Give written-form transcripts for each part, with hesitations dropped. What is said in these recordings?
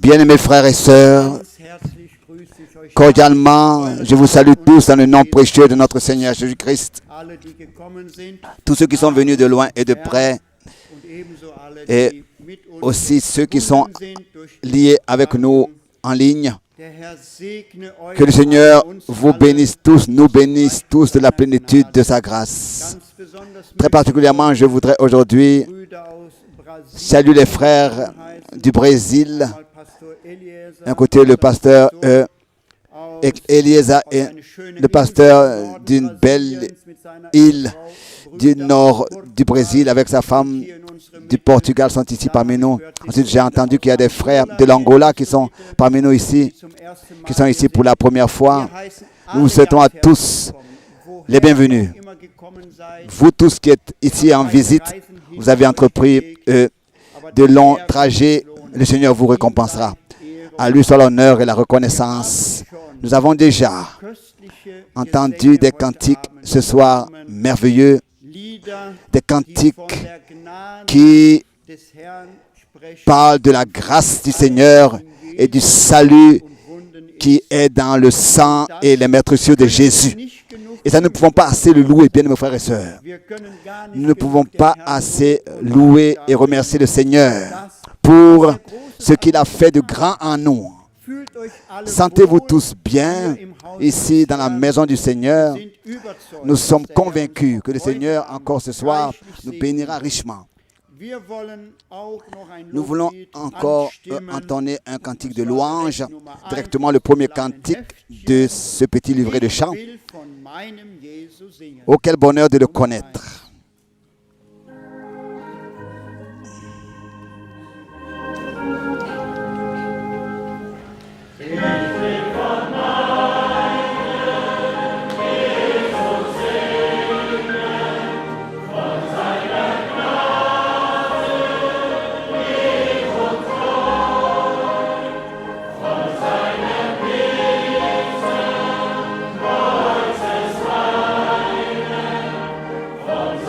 Bien-aimés frères et sœurs, cordialement, je vous salue tous dans le nom précieux de notre Seigneur Jésus-Christ. Tous ceux qui sont venus de loin et de près, et aussi ceux qui sont liés avec nous en ligne. Que le Seigneur vous bénisse tous, nous bénisse tous de la plénitude de sa grâce. Très particulièrement, je voudrais aujourd'hui saluer les frères du Brésil. D'un côté, le pasteur Eliezer est le pasteur d'une belle île du nord du Brésil avec sa femme du Portugal sont ici parmi nous. Ensuite, j'ai entendu qu'il y a des frères de l'Angola qui sont parmi nous ici, qui sont ici pour la première fois. Nous vous souhaitons à tous les bienvenus. Vous tous qui êtes ici en visite, vous avez entrepris de longs trajets, le Seigneur vous récompensera. À lui soit l'honneur et la reconnaissance. Nous avons déjà entendu des cantiques ce soir merveilleux, des cantiques qui parlent de la grâce du Seigneur et du salut qui est dans le sang et les meurtrissures de Jésus. Et ça, nous ne pouvons pas assez le louer, bien mes frères et sœurs. Nous ne pouvons pas assez louer et remercier le Seigneur pour ce qu'il a fait de grand en nous. Sentez-vous tous bien ici dans la maison du Seigneur. Nous sommes convaincus que le Seigneur, encore ce soir, nous bénira richement. Nous voulons encore entonner un cantique de louange, directement le premier cantique de ce petit livret de chants. Oh, quel bonheur de le connaître! Von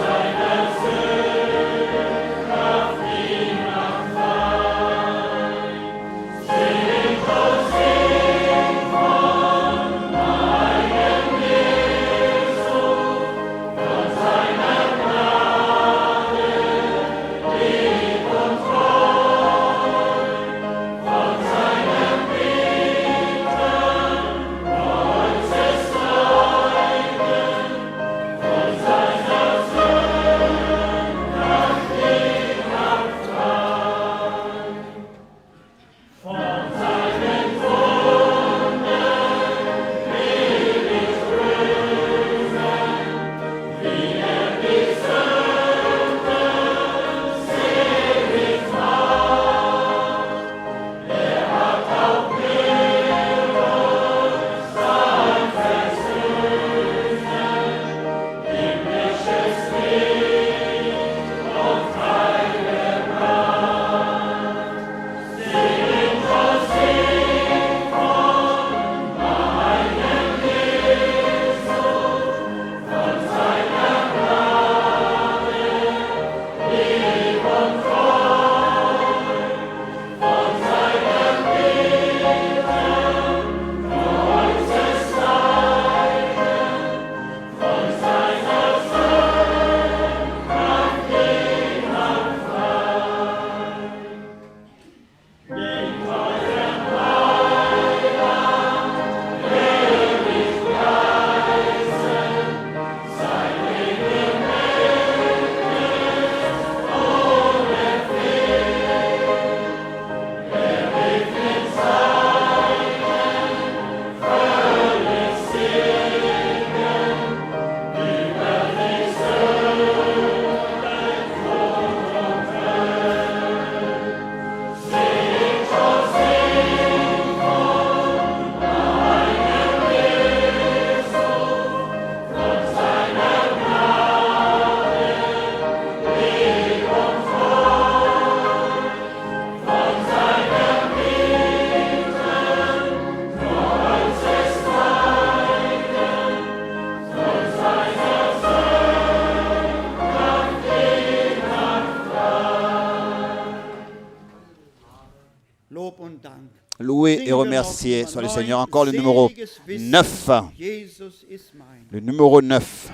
Loué et remercié soit le Seigneur. Encore le numéro 9. Le numéro 9.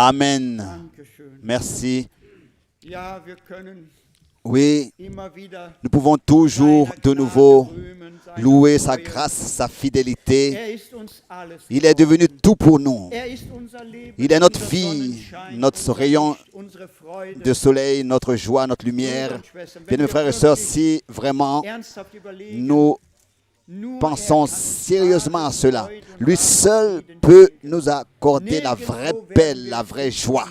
Amen. Merci. Oui, nous pouvons toujours de nouveau louer sa grâce, sa fidélité. Il est devenu tout pour nous. Il est notre vie, notre rayon de soleil, notre joie, notre lumière. Bien, mes frères et sœurs, si vraiment nous pensons sérieusement à cela, lui seul peut nous accorder la vraie paix, la vraie joie.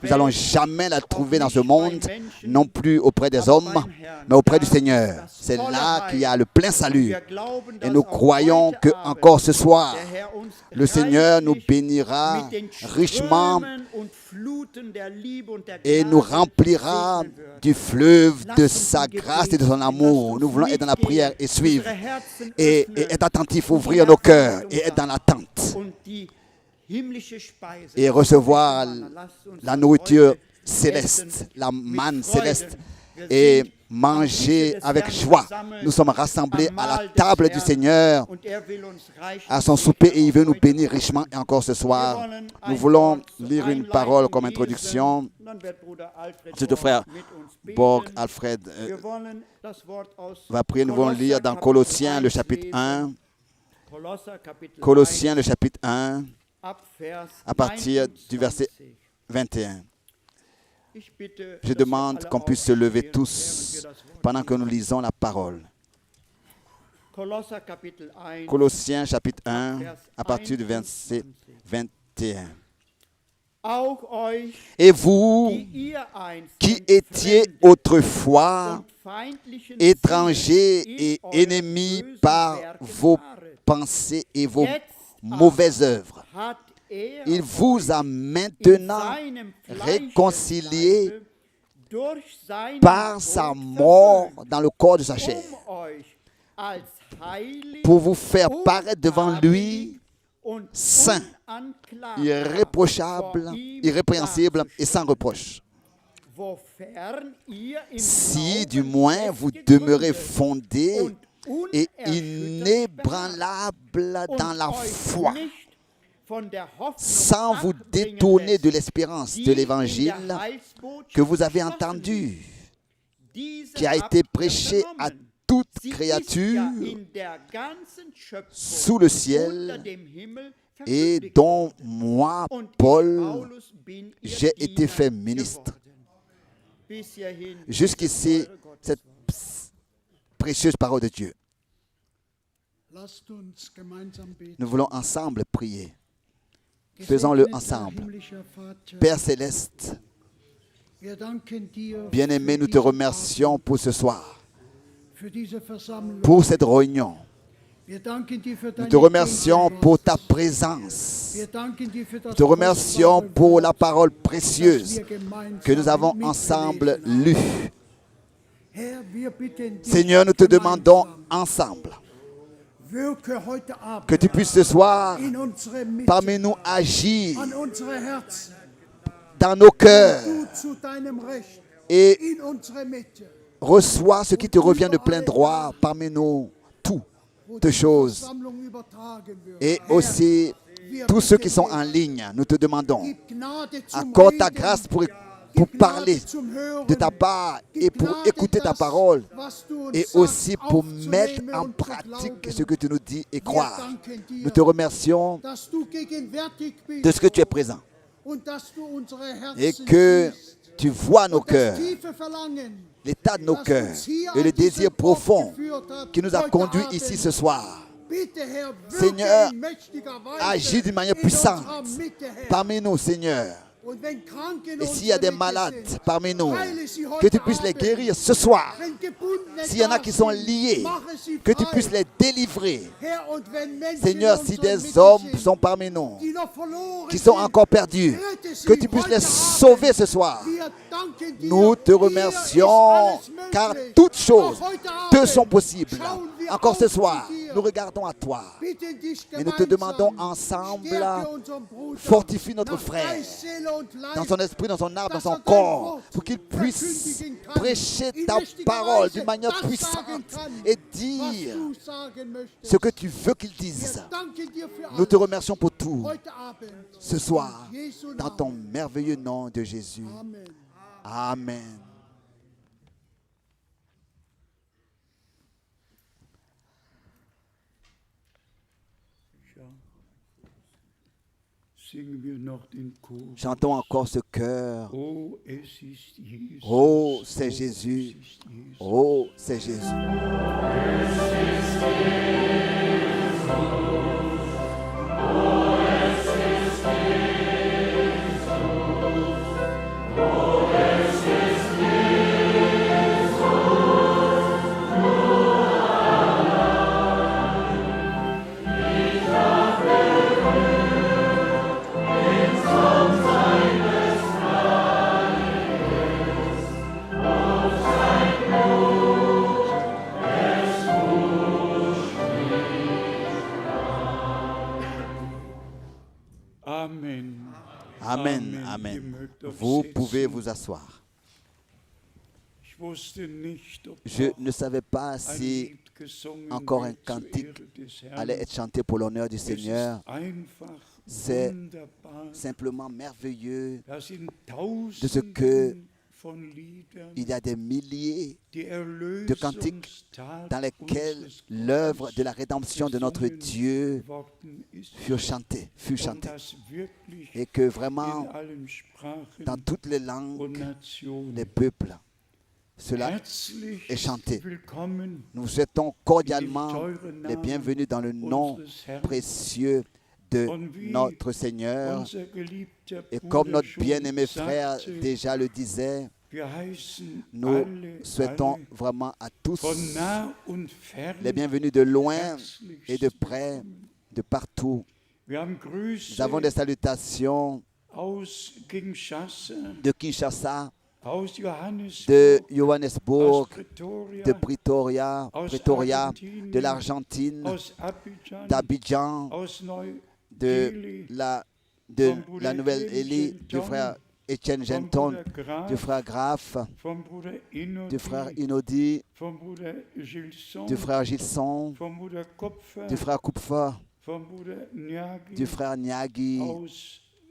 Nous n'allons jamais la trouver dans ce monde, non plus auprès des hommes, mais auprès du Seigneur. C'est là qu'il y a le plein salut. Et nous croyons que encore ce soir, le Seigneur nous bénira richement et nous remplira du fleuve de sa grâce et de son amour. Nous voulons être dans la prière et suivre et être attentifs, ouvrir nos cœurs et être dans attente et recevoir la nourriture céleste, la manne céleste, et manger avec joie. Nous sommes rassemblés à la table du Seigneur, à son souper, et il veut nous bénir richement. Et encore ce soir, nous voulons lire une parole comme introduction. C'est le frère Borg Alfred va prier. Nous allons lire dans Colossiens le chapitre 1. Colossiens le chapitre 1, à partir du verset 21. Je demande qu'on puisse se lever tous pendant que nous lisons la parole. Colossiens chapitre 1, à partir du verset 21. Et vous, qui étiez autrefois étrangers et ennemis par vos pensées et vos mauvaises œuvres, il vous a maintenant réconciliés par sa mort dans le corps de sa chair, pour vous faire paraître devant lui saint, irréprochable, irrépréhensible et sans reproche. Si du moins vous demeurez fondés et inébranlable dans la foi, sans vous détourner de l'espérance de l'évangile que vous avez entendu, qui a été prêché à toute créature sous le ciel, et dont moi, Paul, j'ai été fait ministre. Jusqu'ici, cette précieuse parole de Dieu. Nous voulons ensemble prier. Faisons-le ensemble. Père Céleste, bien-aimé, nous te remercions pour ce soir, pour cette réunion. Nous te remercions pour ta présence. Nous te remercions pour la parole précieuse que nous avons ensemble lue. Seigneur, nous te demandons ensemble que tu puisses ce soir parmi nous agir dans nos cœurs et reçois ce qui te revient de plein droit parmi nous, toutes choses, et aussi tous ceux qui sont en ligne. Nous te demandons, accorde ta grâce pour parler de ta part et pour écouter ta parole, et aussi pour mettre en pratique ce que tu nous dis et croire. Nous te remercions de ce que tu es présent et que tu vois nos cœurs, l'état de nos cœurs et le désir profond qui nous a conduits ici ce soir. Seigneur, agis d'une manière puissante parmi nous, Seigneur. Et s'il y a des malades parmi nous, que tu puisses les guérir ce soir. S'il y en a qui sont liés, que tu puisses les délivrer. Seigneur, si des hommes sont parmi nous, qui sont encore perdus, que tu puisses les sauver ce soir. Nous te remercions, car toutes choses te sont possibles. Encore ce soir, nous regardons à toi et nous te demandons ensemble, fortifie notre frère dans son esprit, dans son âme, dans son corps, pour qu'il puisse prêcher ta parole d'une manière puissante et dire ce que tu veux qu'il dise. Nous te remercions pour tout ce soir, dans ton merveilleux nom de Jésus. Amen. Chantons encore ce chœur. Oh, c'est Jésus. Oh, c'est Jésus. Amen. Amen. Amen. Vous pouvez vous asseoir. Je ne savais pas si encore un cantique allait être chanté pour l'honneur du Seigneur. C'est simplement merveilleux de ce que il y a des milliers de cantiques dans lesquels l'œuvre de la rédemption de notre Dieu fut chantée. Et que vraiment, dans toutes les langues, les peuples, cela est chanté. Nous souhaitons cordialement les bienvenus dans le nom précieux de notre Seigneur. Et comme notre bien-aimé frère déjà le disait, nous souhaitons vraiment à tous les bienvenus de loin et de près, de partout. Nous avons des salutations de Kinshasa, de Johannesburg, de Pretoria, de l'Argentine, d'Abidjan, de la Nouvelle-Élie, du frère Etienne Genton, du frère Graff, du frère Inodi, du frère Gilson, du frère Kupfer, du frère Nyagi,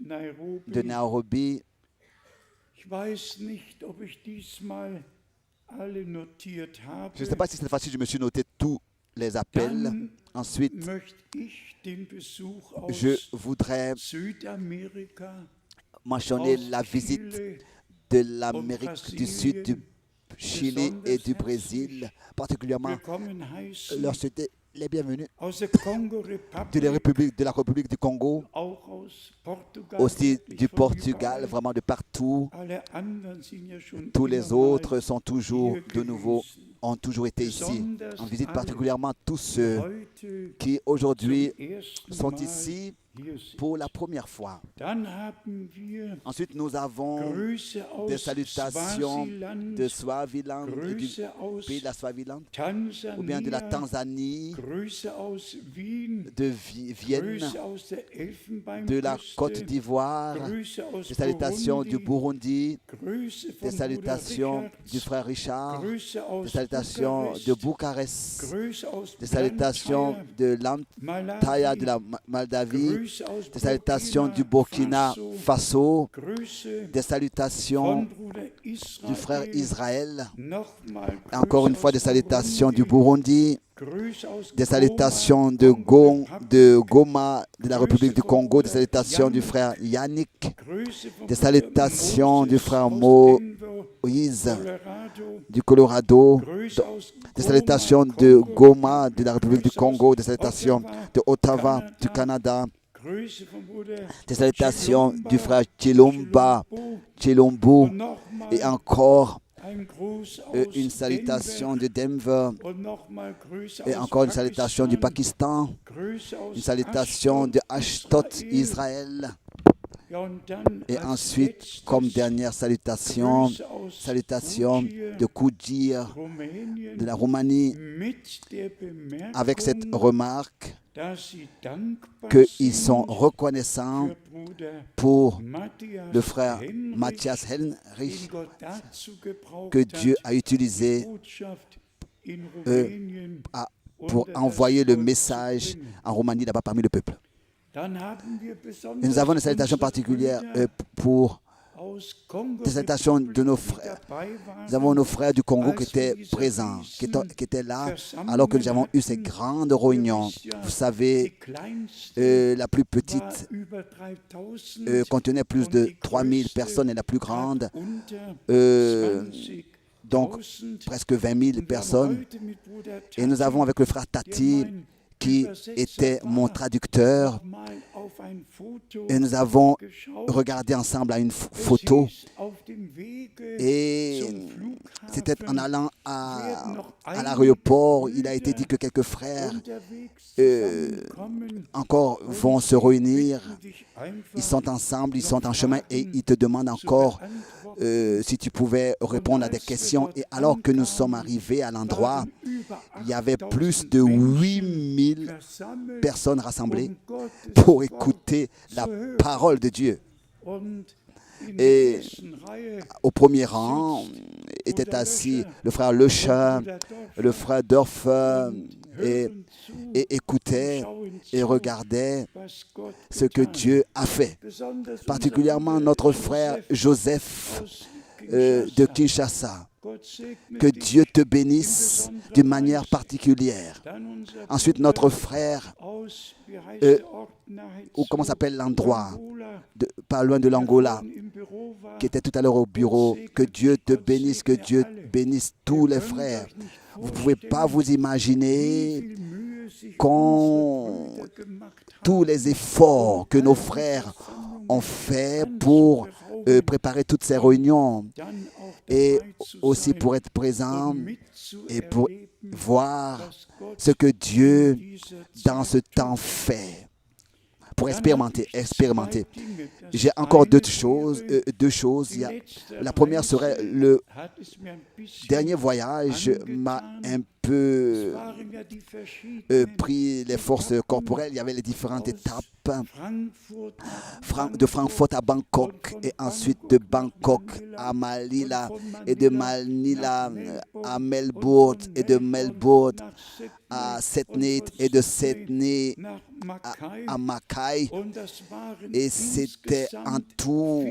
de Nairobi. Je ne sais pas si cette fois-ci je me suis noté tous les appels. Ensuite, je voudrais mentionner la visite de l'Amérique du Sud, du Chili et du Brésil, particulièrement leur souhaiter les bienvenus de la République du Congo, aussi du Portugal, vraiment de partout. Tous les autres sont toujours de nouveau, ont toujours été ici, en visite particulièrement tous ceux qui aujourd'hui sont ici pour la première fois. Ensuite, nous avons des salutations de Swaziland, du pays de la Swaziland, ou bien de la Tanzanie, de Vienne, de la Côte d'Ivoire, des salutations du Burundi, des salutations du frère Richard, des salutations de Bucarest, des salutations de l'Antaya de la Moldavie, des salutations du Burkina Faso, des salutations du frère Israël, encore une fois des salutations du Burundi, des salutations de Goma, de la République du Congo, des salutations du frère Yannick, des salutations du frère Moïse du Colorado, des salutations de Goma, de la République du Congo, des salutations de Ottawa, du Canada, des salutations du frère Chilombo, et encore une salutation de Denver, et encore une salutation du Pakistan, une salutation de Ashdod, Israël, et ensuite, comme dernière salutation de Koudir, de la Roumanie, avec cette remarque qu'ils sont reconnaissants pour le frère Matthias Henrich que Dieu a utilisé pour envoyer le message en Roumanie là-bas parmi le peuple. Et nous avons une salutation particulière pour des salutations de nos frères. Nous avons nos frères du Congo qui étaient présents, qui étaient là, alors que nous avons eu ces grandes réunions. Vous savez, la plus petite contenait plus de 3000 personnes et la plus grande, donc presque 20 000 personnes. Et nous avons avec le frère Tati, qui était mon traducteur, et nous avons regardé ensemble à une photo, et c'était en allant à l'aéroport, il a été dit que quelques frères encore vont se réunir, ils sont ensemble, ils sont en chemin, et ils te demandent encore si tu pouvais répondre à des questions. Et alors que nous sommes arrivés à l'endroit, il y avait plus de 8000 personnes rassemblées pour écouter la parole de Dieu. Et au premier rang étaient assis le frère Löscher, le frère Dorfer, et écoutaient et regardaient ce que Dieu a fait. Particulièrement notre frère Joseph de Kinshasa. Que Dieu te bénisse d'une manière particulière. Ensuite, notre frère, comment s'appelle l'endroit, pas loin de l'Angola, qui était tout à l'heure au bureau. Que Dieu te bénisse, que Dieu bénisse tous les frères. Vous ne pouvez pas vous imaginer tous les efforts que nos frères ont fait pour préparer toutes ces réunions et aussi pour être présent et pour voir ce que Dieu dans ce temps fait, pour expérimenter. J'ai encore deux choses. La première serait le dernier voyage m'a un peu pris les forces corporelles. Il y avait les différentes étapes de Francfort à Bangkok et ensuite de Bangkok à Manila et de Manila à Melbourne et de Melbourne à Sydney et de Sydney à Mackay, et c'était en tout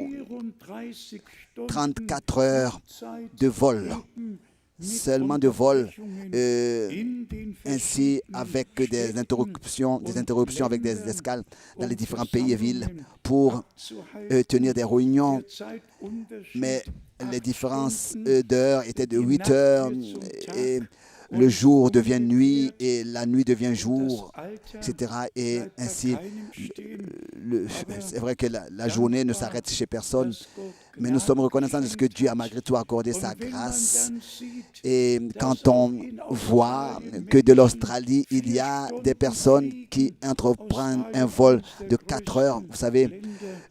34 heures de vol, seulement de vol, ainsi avec des interruptions avec des escales dans les différents pays et villes pour tenir des réunions, mais les différences d'heures étaient de 8 heures et le jour devient nuit et la nuit devient jour, etc. Et ainsi, c'est vrai que la journée ne s'arrête chez personne, mais nous sommes reconnaissants de ce que Dieu a malgré tout accordé sa grâce. Et quand on voit que de l'Australie, il y a des personnes qui entreprennent un vol de 4 heures, vous savez,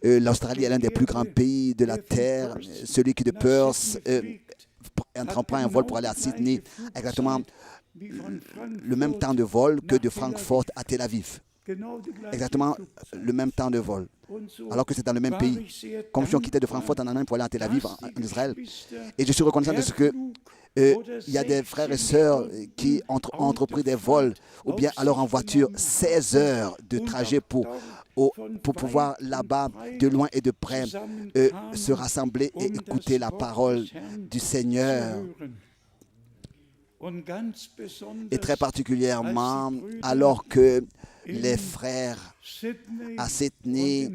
l'Australie est l'un des plus grands pays de la Terre, celui qui de Perth entreprend un vol pour aller à Sydney, exactement le même temps de vol que de Francfort à Tel Aviv. Exactement le même temps de vol, alors que c'est dans le même pays. Comme je suis quitté de Francfort en Allemagne pour aller à Tel Aviv, en Israël. Et je suis reconnaissant de ce que il y a des frères et sœurs qui ont entrepris des vols, ou bien alors en voiture, 16 heures de trajet pour pouvoir là-bas, de loin et de près, se rassembler et écouter la parole du Seigneur. Et très particulièrement, alors que les frères à Sydney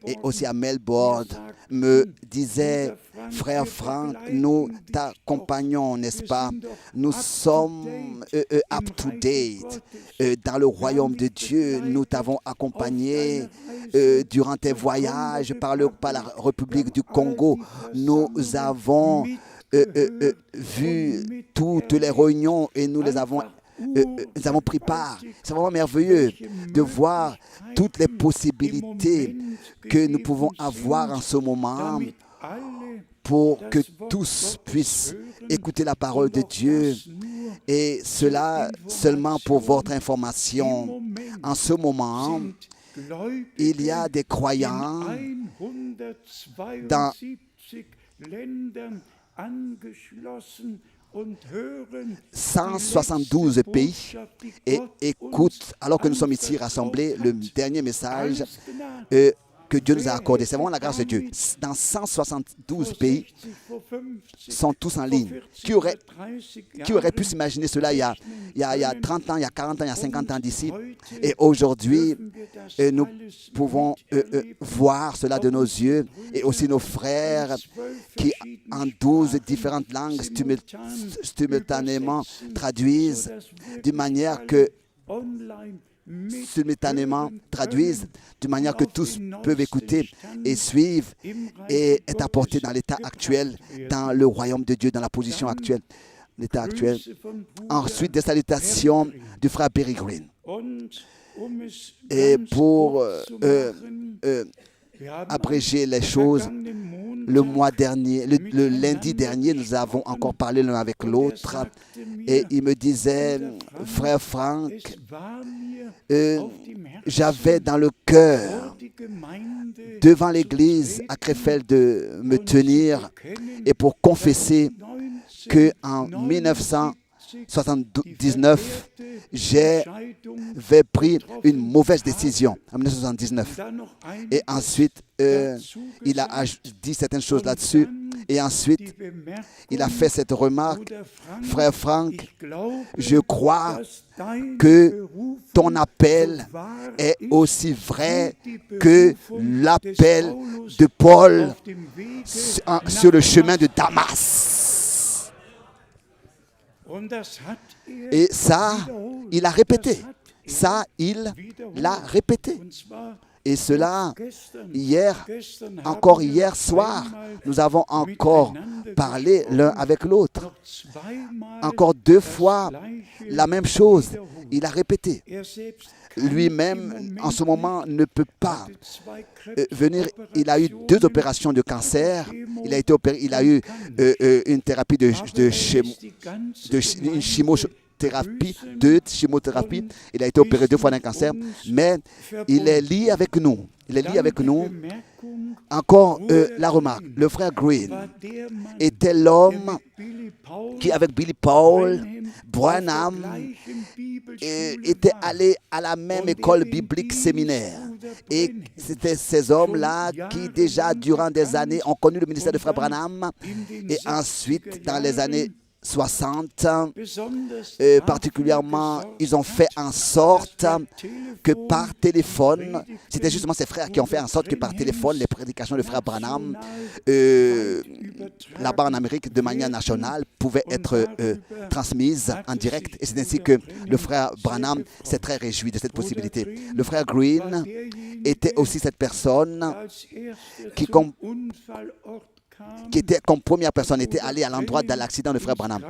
et aussi à Melbourne me disaient, frère Franck, nous t'accompagnons, n'est-ce pas? Nous sommes up-to-date dans le royaume de Dieu. Nous t'avons accompagné durant tes voyages par la République du Congo. Nous avons vu toutes les réunions et nous avons pris part. C'est vraiment merveilleux de voir toutes les possibilités que nous pouvons avoir en ce moment pour que tous puissent écouter la parole de Dieu. Et cela seulement pour votre information. En ce moment, il y a des croyants dans 172 pays et écoutent, alors que nous sommes ici rassemblés, le dernier message que Dieu nous a accordé. C'est vraiment la grâce de Dieu. Dans 172 pays, sont tous en ligne. Qui aurait pu s'imaginer cela il y a 30 ans, il y a 40 ans, il y a 50 ans d'ici? Et aujourd'hui, nous pouvons voir cela de nos yeux, et aussi nos frères qui en 12 différentes langues simultanément traduisent d'une manière que tous peuvent écouter et suivre et être apportés dans l'état actuel, dans le royaume de Dieu, dans la position actuelle, l'état actuel. Ensuite, des salutations du frère Berry Green. Et pour abréger les choses, Le mois dernier, le lundi dernier, nous avons encore parlé l'un avec l'autre et il me disait, frère Frank, j'avais dans le cœur devant l'église à Krefeld de me tenir et pour confesser qu'en 1979, j'avais pris une mauvaise décision en 1979. Et ensuite, il a dit certaines choses là-dessus. Et ensuite, il a fait cette remarque, frère Frank, je crois que ton appel est aussi vrai que l'appel de Paul sur le chemin de Damas. Et ça, il a répété. Ça, il l'a répété. Et cela, encore hier soir, nous avons encore parlé l'un avec l'autre. Encore 2 fois, la même chose. Il a répété. Lui-même, en ce moment, ne peut pas venir. Il a eu 2 opérations de cancer. Il a été opéré. Il a eu une thérapie une chimiothérapie. Il a été opéré 2 fois d'un cancer. Mais il est lié avec nous. Il est lié avec nous. Encore la remarque. Le frère Green était l'homme qui, avec Billy Paul, Branham, était allé à la même école biblique séminaire. Et c'était ces hommes-là qui, déjà, durant des années, ont connu le ministère de frère Branham. Et ensuite, dans les années 60, particulièrement, ils ont fait en sorte que par téléphone, c'était justement ces frères qui ont fait en sorte que par téléphone, les prédications de frère Branham, là-bas en Amérique, de manière nationale, pouvaient être transmises en direct. Et c'est ainsi que le frère Branham s'est très réjoui de cette possibilité. Le frère Green était aussi cette personne qui était comme première personne, était allé à l'endroit de l'accident de frère Branham.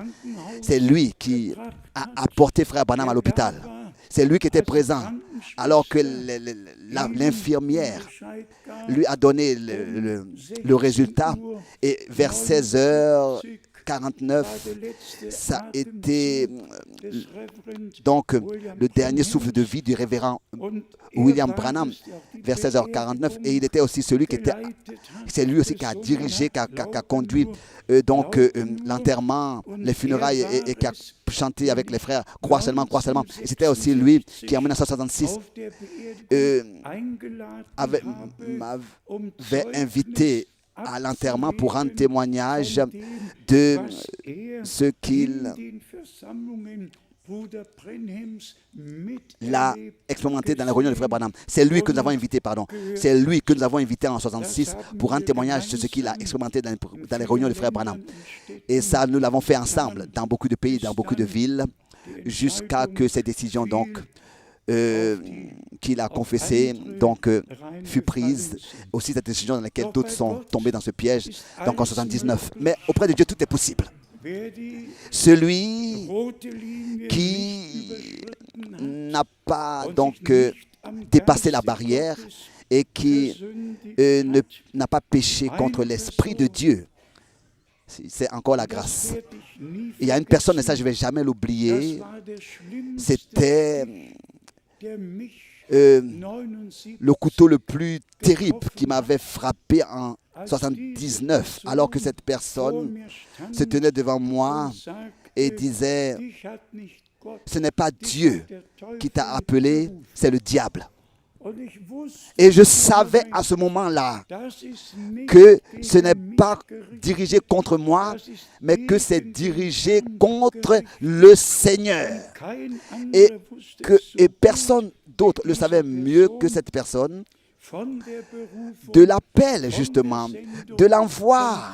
C'est lui qui a apporté frère Branham à l'hôpital. C'est lui qui était présent, alors que l'infirmière lui a donné le résultat. Et vers 16h49, ça a été donc le dernier souffle de vie du révérend William Branham, vers 16h49, et il était aussi celui qui était, c'est lui aussi qui a dirigé, qui a conduit l'enterrement, les funérailles et qui a chanté avec les frères « Crois seulement, crois seulement ». Et c'était aussi lui qui, en 1966, m'avait invité à l'enterrement pour rendre témoignage de ce qu'il l'a expérimenté dans les réunions de frère Branham. C'est lui que nous avons invité, C'est lui que nous avons invité en 1966 pour rendre témoignage de ce qu'il a expérimenté dans les réunions de frère Branham. Et ça, nous l'avons fait ensemble dans beaucoup de pays, dans beaucoup de villes, jusqu'à que cette décision, qu'il a confessée, fut prise. Aussi cette décision dans laquelle d'autres sont tombés dans ce piège, donc en 1979. Mais auprès de Dieu, tout est possible. Celui qui n'a pas dépassé la barrière et qui n'a pas péché contre l'Esprit de Dieu, c'est encore la grâce. Il y a une personne, et ça je ne vais jamais l'oublier, c'était le couteau le plus terrible qui m'avait frappé en 79, alors que cette personne se tenait devant moi et disait « Ce n'est pas Dieu qui t'a appelé, c'est le diable. » Et je savais à ce moment-là que ce n'est pas dirigé contre moi, mais que c'est dirigé contre le Seigneur. Et personne d'autre le savait mieux que cette personne de l'appel, justement, de l'envoi,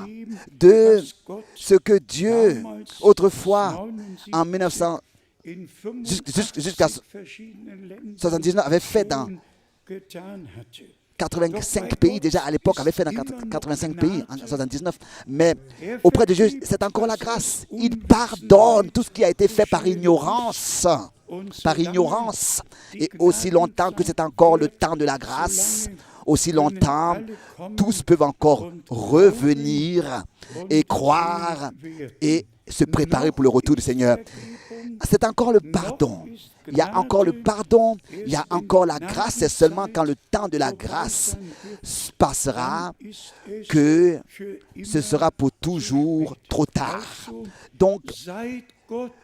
de ce que Dieu, autrefois, en 1900, jusqu'à 79, avait fait dans 85 pays, déjà à l'époque, avait fait dans 85 pays en 79. Mais auprès de Dieu, c'est encore la grâce. Il pardonne tout ce qui a été fait par ignorance. Par ignorance. Et aussi longtemps que c'est encore le temps de la grâce, aussi longtemps, tous peuvent encore revenir et croire et se préparer pour le retour du Seigneur. C'est encore le pardon. Il y a encore le pardon, il y a encore la grâce. C'est seulement quand le temps de la grâce passera que ce sera pour toujours trop tard. Donc,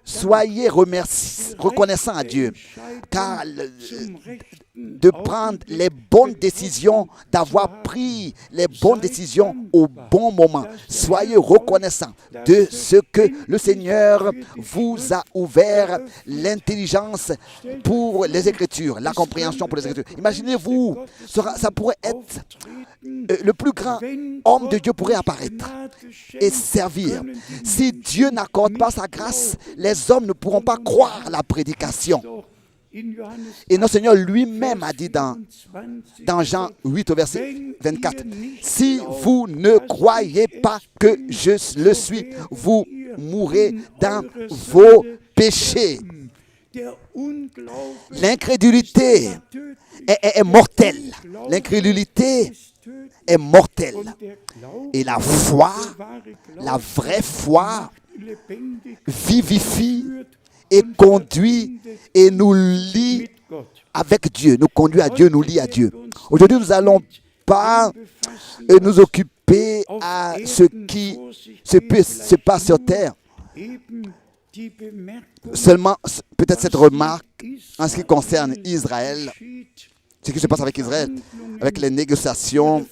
soyez reconnaissants à Dieu, car de prendre les bonnes décisions, d'avoir pris les bonnes décisions au bon moment. Soyez reconnaissants de ce que le Seigneur vous a ouvert l'intelligence pour les Écritures, la compréhension pour les Écritures. Imaginez-vous, ça pourrait être le plus grand homme de Dieu pourrait apparaître et servir. Si Dieu n'accorde pas sa grâce, les hommes ne pourront pas croire la prédication. Et notre Seigneur lui-même a dit dans Jean 8 au verset 24, « Si vous ne croyez pas que je le suis, vous mourrez dans vos péchés. » L'incrédulité est mortelle. L'incrédulité est mortelle. Et la foi, la vraie foi, vivifie et conduit et nous lie avec Dieu. Nous conduit à Dieu, nous lie à Dieu. Aujourd'hui, nous n'allons pas nous occuper à ce qui se passe sur terre. Seulement, peut-être cette remarque en ce qui concerne Israël, ce qui se passe avec Israël, avec les négociations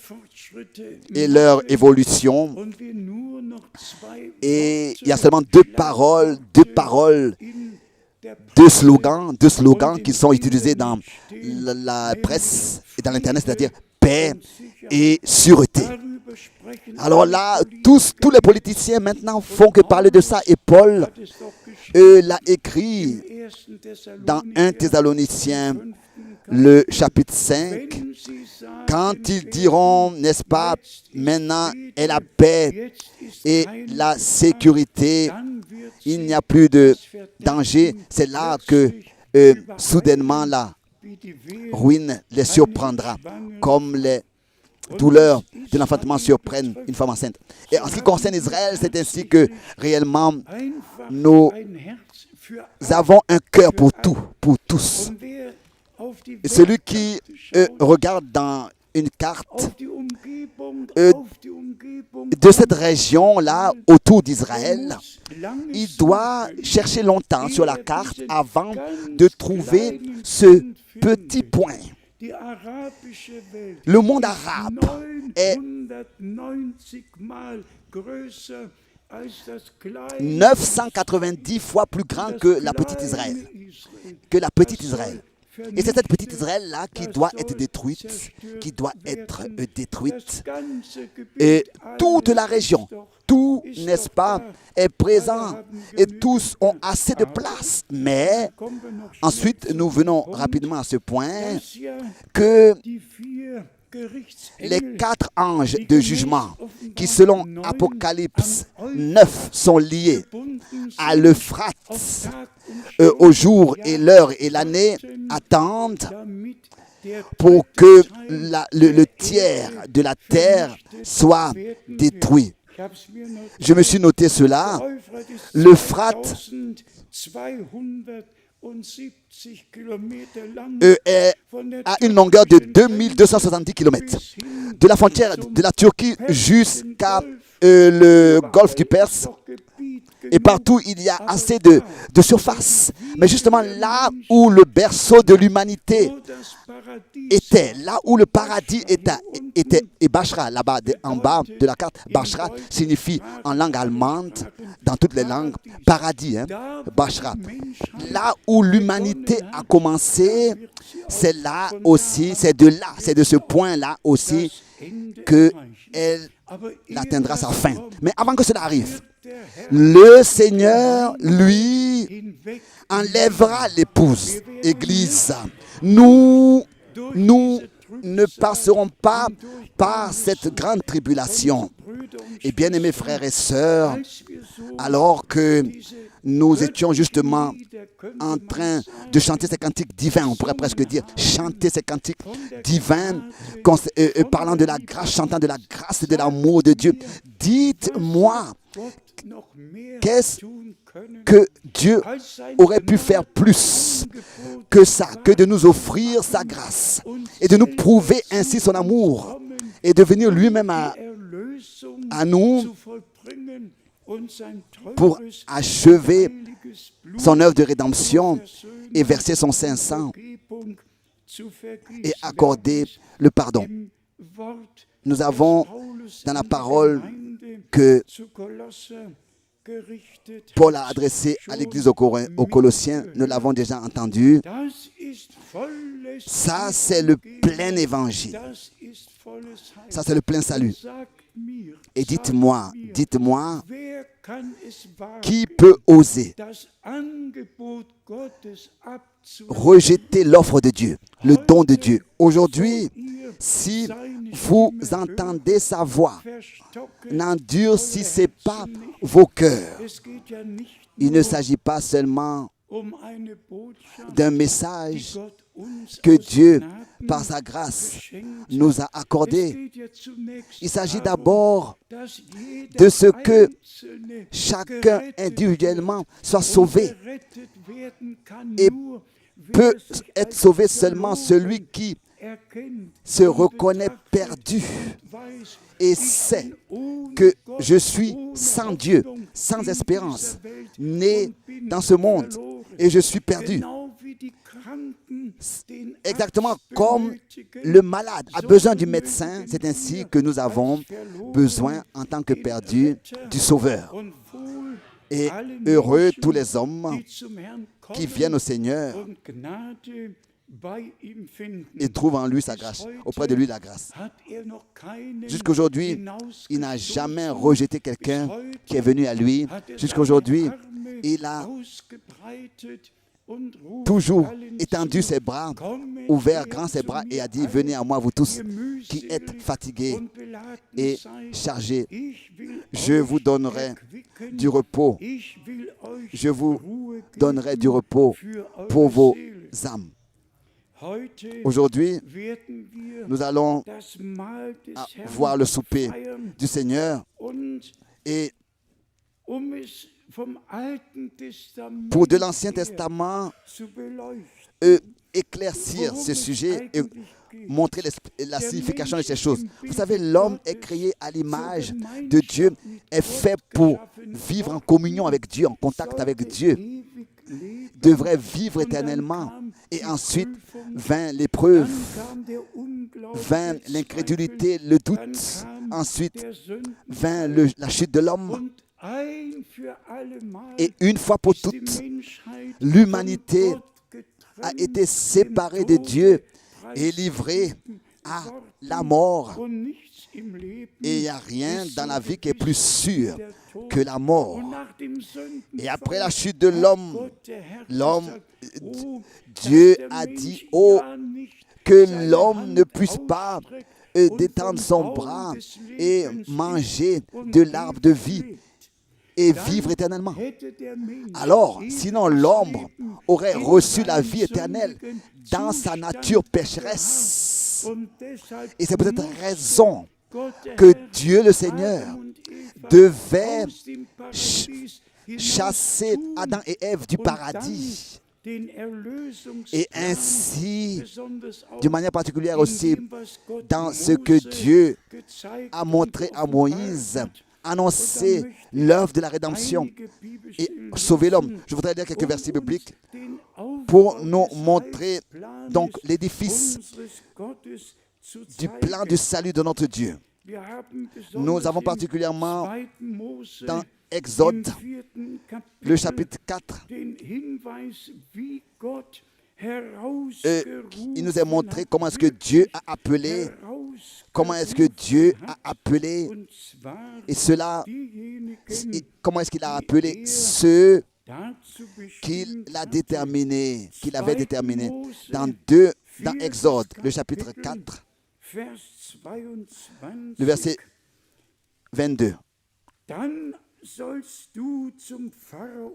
et leur évolution. Et il y a seulement deux slogans qui sont utilisés dans la presse et dans l'Internet, c'est-à-dire paix et sûreté. Alors là, tous les politiciens maintenant font que parler de ça. Et Paul l'a écrit dans 1 Thessaloniciens, le chapitre 5, quand ils diront, n'est-ce pas, maintenant est la paix et la sécurité, il n'y a plus de danger, c'est là que soudainement la ruine les surprendra, comme les douleurs de l'enfantement surprennent une femme enceinte. Et en ce qui concerne Israël, c'est ainsi que réellement nous avons un cœur pour tout, pour tous. Et celui qui regarde dans une carte de cette région-là autour d'Israël, il doit chercher longtemps sur la carte avant de trouver ce petit point. Le monde arabe est 990 fois plus grand que la petite Israël. Et c'est cette petite Israël-là qui doit être détruite, Et toute la région, tout, n'est-ce pas, est présent et tous ont assez de place. Mais ensuite, nous venons rapidement à ce point que les 4 anges de jugement qui, selon Apocalypse 9, sont liés à l'Euphrate au jour et l'heure et l'année, attendent pour que le tiers de la terre soit détruit. Je me suis noté cela. L'Euphrate a une longueur de 2270 km. De la frontière de la Turquie jusqu'à le golfe du Perse. Et partout, il y a assez de surface. Mais justement, là où le berceau de l'humanité était, là où le paradis était et Bachra, là-bas, en bas de la carte, Bachra signifie en langue allemande, dans toutes les langues, paradis, Bachra. Là où l'humanité a commencé, c'est là aussi, c'est de ce point-là aussi qu'elle atteindra sa fin. Mais avant que cela arrive, le Seigneur, lui, enlèvera l'épouse, Église. Nous ne passerons pas par cette grande tribulation. Et bien aimés frères et sœurs, alors que nous étions justement en train de chanter ces cantiques divins, on pourrait presque dire, chanter ces cantiques divins, parlant de la grâce, chantant de la grâce et de l'amour de Dieu. Dites-moi, qu'est-ce que Dieu aurait pu faire plus que ça, que de nous offrir sa grâce et de nous prouver ainsi son amour et de venir lui-même à nous pour achever son œuvre de rédemption et verser son saint sang et accorder le pardon. Nous avons dans la parole que Paul a adressée à l'église aux Colossiens, nous l'avons déjà entendu. Ça, c'est le plein évangile. Ça, c'est le plein salut. Et dites-moi, qui peut oser rejeter l'offre de Dieu, le don de Dieu? Aujourd'hui, si vous entendez sa voix, n'endurcissez pas vos cœurs. Il ne s'agit pas seulement d'un message que Dieu, par sa grâce, nous a accordé. Il s'agit d'abord de ce que chacun individuellement soit sauvé. Et peut être sauvé seulement celui qui se reconnaît perdu et sait que je suis sans Dieu, sans espérance, né dans ce monde et je suis perdu. Exactement comme le malade a besoin du médecin, c'est ainsi que nous avons besoin en tant que perdus du Sauveur. Et heureux tous les hommes qui viennent au Seigneur et trouvent en lui sa grâce, auprès de lui la grâce. Jusqu'aujourd'hui, il n'a jamais rejeté quelqu'un qui est venu à lui. Jusqu'aujourd'hui, il a toujours étendu ses bras, ouvert grand ses bras et a dit: venez à moi vous tous qui êtes fatigués et chargés, je vous donnerai du repos. Je vous donnerai du repos pour vos âmes. Aujourd'hui, nous allons voir le souper du Seigneur et pour de l'Ancien Testament éclaircir ce sujet et montrer la signification de ces choses. Vous savez, l'homme est créé à l'image de Dieu, est fait pour vivre en communion avec Dieu, en contact avec Dieu, devrait vivre éternellement. Et ensuite vint l'épreuve, vint l'incrédulité, le doute. Ensuite vint la chute de l'homme. Et une fois pour toutes, l'humanité a été séparée de Dieu et livrée à la mort. Et il n'y a rien dans la vie qui est plus sûr que la mort. Et après la chute de l'homme, Dieu a dit: oh, que l'homme ne puisse pas détendre son bras et manger de l'arbre de vie et vivre éternellement. Alors, sinon l'homme aurait reçu la vie éternelle dans sa nature pécheresse. Et c'est pour cette raison que Dieu le Seigneur devait chasser Adam et Ève du paradis. Et ainsi, d'une manière particulière aussi, dans ce que Dieu a montré à Moïse, annoncer l'œuvre de la rédemption et sauver l'homme. Je voudrais lire quelques versets bibliques pour nous montrer donc l'édifice du plan du salut de notre Dieu. Nous avons particulièrement dans Exode, le chapitre 4, il nous est montré comment est-ce que Dieu a appelé, et cela, comment est-ce qu'il a appelé ceux qu'il a déterminés, qu'il avait déterminés. Dans Exode, le chapitre 4, le verset 22.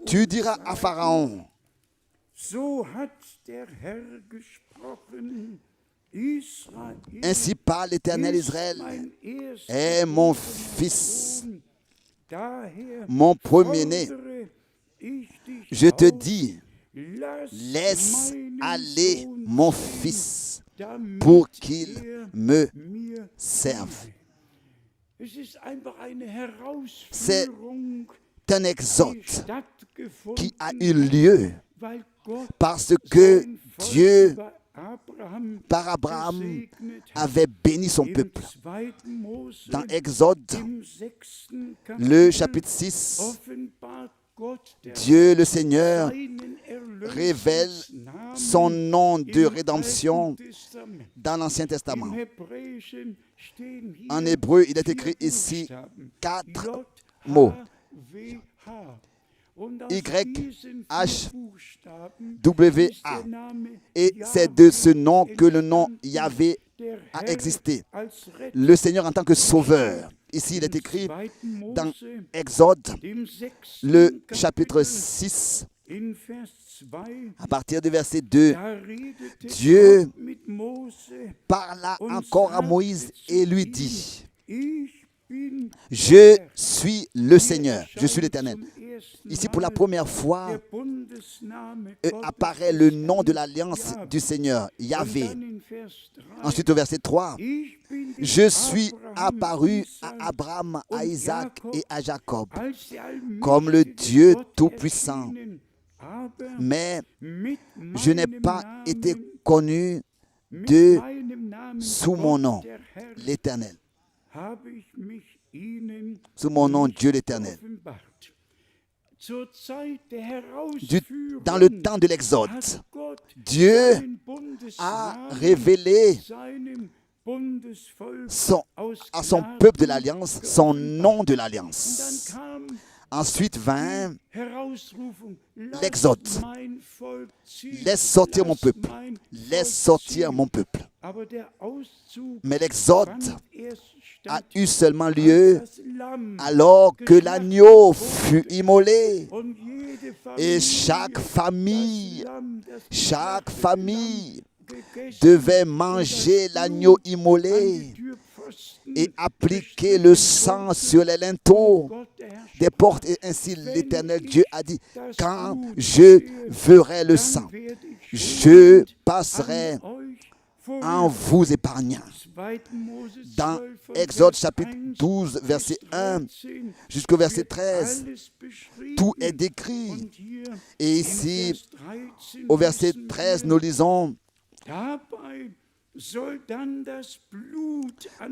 Tu diras à Pharaon, ainsi parle l'Éternel Israël, est mon fils, mon premier-né. Je te dis, laisse aller mon fils pour qu'il me serve. C'est un exode qui a eu lieu parce que Dieu, par Abraham, avait béni son peuple. Dans Exode, le chapitre 6, Dieu le Seigneur révèle son nom de rédemption dans l'Ancien Testament. En hébreu, il est écrit ici 4 mots. Y-H-W-A. Et c'est de ce nom que le nom Yahvé a existé. Le Seigneur en tant que sauveur. Ici, il est écrit dans Exode, le chapitre 6, à partir du verset 2, Dieu parla encore à Moïse et lui dit, je suis le Seigneur, je suis l'Éternel. Ici, pour la première fois, apparaît le nom de l'alliance du Seigneur, Yahvé. Ensuite, au verset 3, je suis apparu à Abraham, à Isaac et à Jacob comme le Dieu Tout-Puissant. Mais je n'ai pas été connu sous mon nom, l'Éternel. Sous mon nom, Dieu l'Éternel. Dans le temps de l'Exode, Dieu a révélé à son peuple de l'Alliance son nom de l'Alliance. Ensuite vint l'Exode. Laisse sortir mon peuple. Laisse sortir mon peuple. Mais l'Exode a eu seulement lieu alors que l'agneau fut immolé. Et chaque famille devait manger l'agneau immolé et appliquer le sang sur les linteaux des portes. Et ainsi l'Éternel Dieu a dit, quand je verrai le sang, je passerai en vous épargnant. Dans Exode chapitre 12, verset 1 jusqu'au verset 13, tout est décrit. Et ici, au verset 13, nous lisons,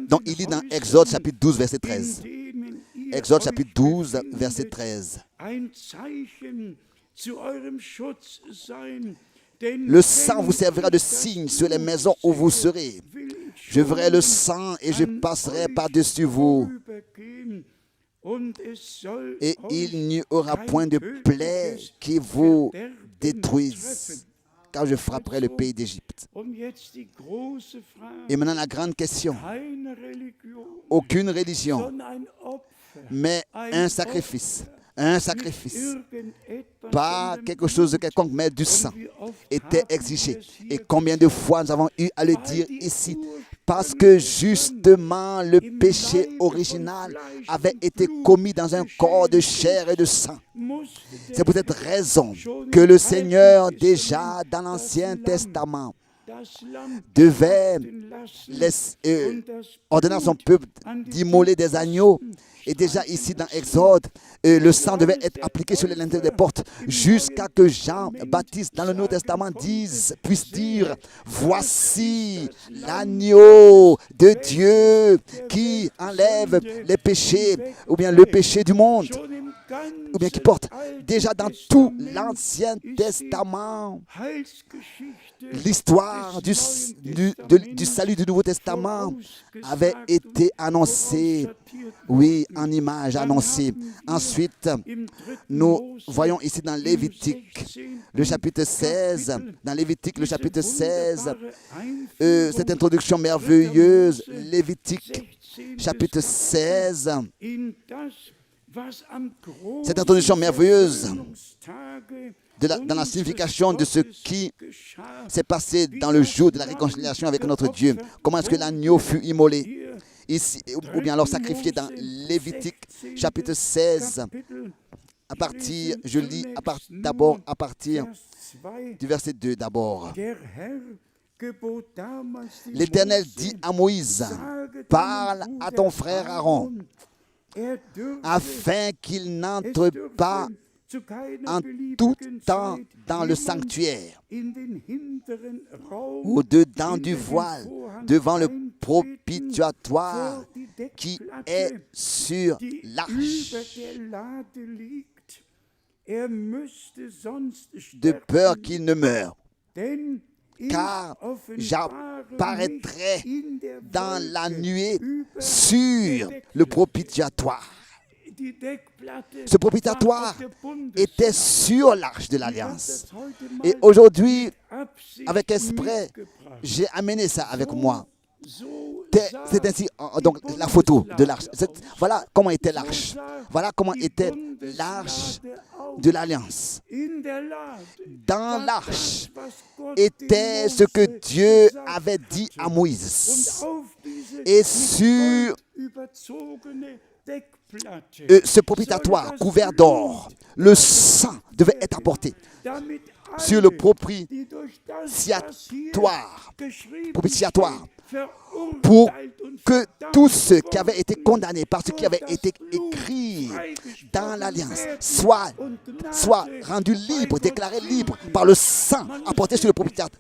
donc il dit dans Exode chapitre 12, verset 13. Exode chapitre 12, verset 13. Le sang vous servira de signe sur les maisons où vous serez. Je verrai le sang et je passerai par-dessus vous. Et il n'y aura point de plaie qui vous détruise, car je frapperai le pays d'Égypte. Et maintenant la grande question. Aucune religion, mais un sacrifice. Un sacrifice, pas quelque chose de quelconque, mais du sang, était exigé. Et combien de fois nous avons eu à le dire ici, parce que justement le péché original avait été commis dans un corps de chair et de sang. C'est pour cette raison que le Seigneur, déjà dans l'Ancien Testament, devait ordonner à son peuple d'immoler des agneaux. Et déjà ici dans Exode, le sang devait être appliqué sur les linteaux des portes jusqu'à que Jean-Baptiste dans le Nouveau Testament puisse dire, voici l'agneau de Dieu qui enlève les péchés, ou bien le péché du monde, ou bien qui porte. Déjà dans tout l'Ancien Testament, l'histoire du salut du Nouveau Testament avait été annoncée, oui, en image annoncée. Ensuite, nous voyons ici dans Lévitique, le chapitre 16, dans Lévitique, le chapitre 16, cette introduction merveilleuse, Lévitique, chapitre 16, Cette introduction merveilleuse dans la signification de ce qui s'est passé dans le jour de la réconciliation avec notre Dieu. Comment est-ce que l'agneau fut immolé ici, ou bien alors sacrifié dans Lévitique chapitre 16, à partir, je lis d'abord à partir du verset 2 d'abord. L'Éternel dit à Moïse, parle à ton frère Aaron, afin qu'il n'entre pas en tout temps dans le sanctuaire, au-dedans du voile, devant le propitiatoire qui est sur l'arche, de peur qu'il ne meure. Car j'apparaîtrai dans la nuée sur le propitiatoire. Ce propitiatoire était sur l'arche de l'Alliance. Et aujourd'hui, avec exprès, j'ai amené ça avec moi. C'est ainsi, donc la photo de l'arche. Voilà comment était l'arche. Voilà comment était l'arche de l'Alliance. Dans l'arche était ce que Dieu avait dit à Moïse. Et sur ce propitiatoire couvert d'or, le sang devait être apporté sur le propitiatoire, pour que tous ceux qui avaient été condamnés par ce qui avait été écrit dans l'Alliance soient rendus libres, déclarés libres par le sang apporté sur le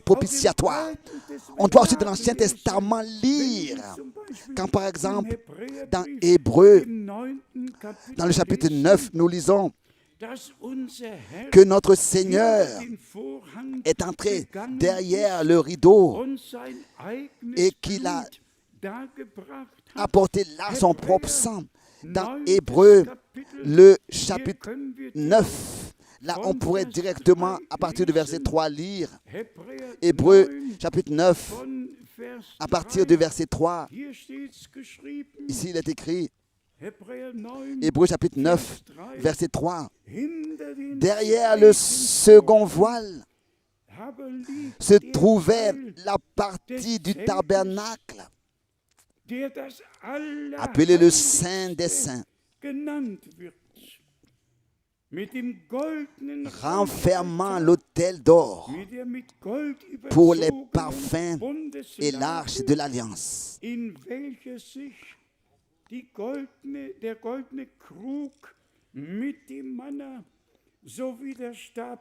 propitiatoire. On doit aussi dans l'Ancien Testament lire, quand par exemple dans Hébreux, dans le chapitre 9, nous lisons que notre Seigneur est entré derrière le rideau et qu'il a apporté là son propre sang. Dans Hébreux, le chapitre 9, là on pourrait directement à partir du verset 3 lire Hébreux chapitre 9 à partir du verset 3. Ici il est écrit Hébreux chapitre 9, verset 3. Derrière le second voile se trouvait la partie du tabernacle, appelée le Saint des Saints, renfermant l'autel d'or pour les parfums et l'arche de l'Alliance.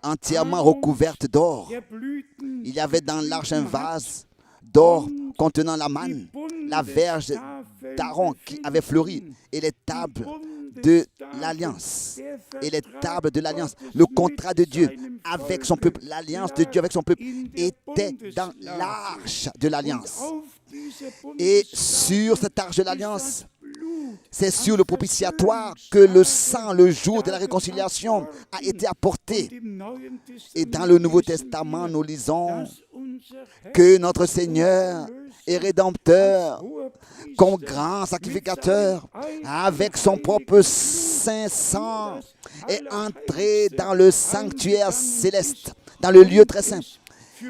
Entièrement recouverte d'or. Il y avait dans l'arche un vase d'or contenant la manne, la verge d'Aaron qui avait fleuri et les tables de l'Alliance. Et les tables de l'Alliance, le contrat de Dieu avec son peuple, l'alliance de Dieu avec son peuple était dans l'arche de l'Alliance. Et sur cette arche de l'Alliance, c'est sur le propitiatoire que le sang, le jour de la réconciliation, a été apporté. Et dans le Nouveau Testament, nous lisons que notre Seigneur et Rédempteur, comme grand sacrificateur, avec son propre saint sang, est entré dans le sanctuaire céleste, dans le lieu très saint.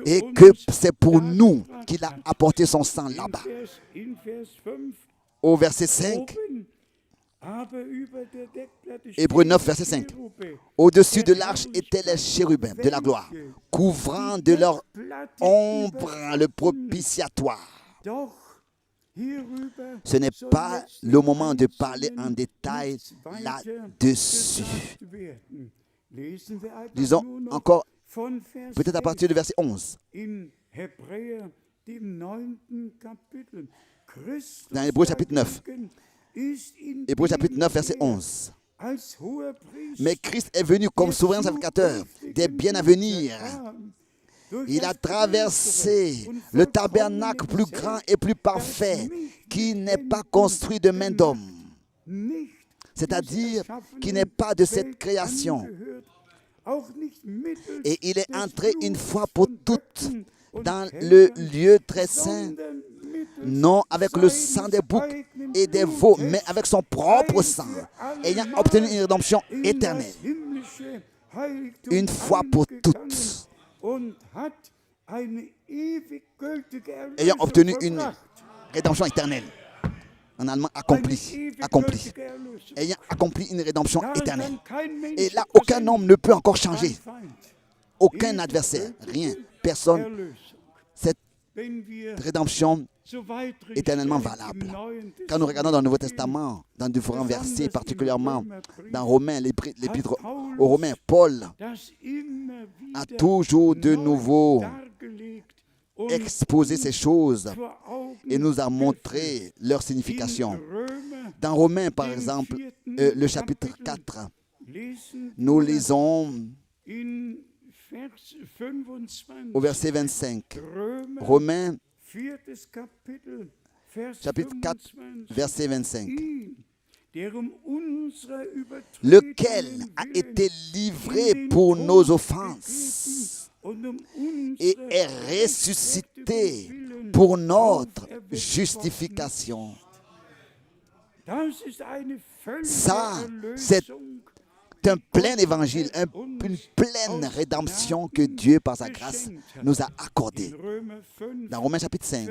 Et que c'est pour nous qu'il a apporté son sang là-bas. Au verset 5, Hébreux 9, verset 5. Au-dessus de l'arche étaient les chérubins de la gloire, couvrant de leur ombre le propitiatoire. Ce n'est pas le moment de parler en détail là-dessus. Disons encore, peut-être à partir du verset 11. Dans Hébreux chapitre 9. Hébreux chapitre 9, verset 11. Mais Christ est venu comme souverain sacrificateur des biens à venir. Il a traversé le tabernacle plus grand et plus parfait qui n'est pas construit de main d'homme, c'est-à-dire qui n'est pas de cette création. Et il est entré une fois pour toutes dans le lieu très saint, non avec le sang des boucs, et des veaux, mais avec son propre sang, ayant obtenu une rédemption éternelle, une fois pour toutes, ayant obtenu une rédemption éternelle. En allemand, accompli, ayant accompli une rédemption éternelle. Et là, aucun homme ne peut encore changer. Aucun adversaire, rien, personne. Cette rédemption éternellement valable. Quand nous regardons dans le Nouveau Testament, dans différents versets, particulièrement dans Romains, l'épître aux Romains, Paul a toujours de nouveau exposé ces choses et nous a montré leur signification. Dans Romains, par exemple, le chapitre 4, nous lisons au verset 25. Romains, chapitre 4, verset 25. Lequel a été livré pour nos offenses et est ressuscité pour notre justification. Ça, c'est un plein évangile, une pleine rédemption que Dieu, par sa grâce, nous a accordée. Dans Romains chapitre 5,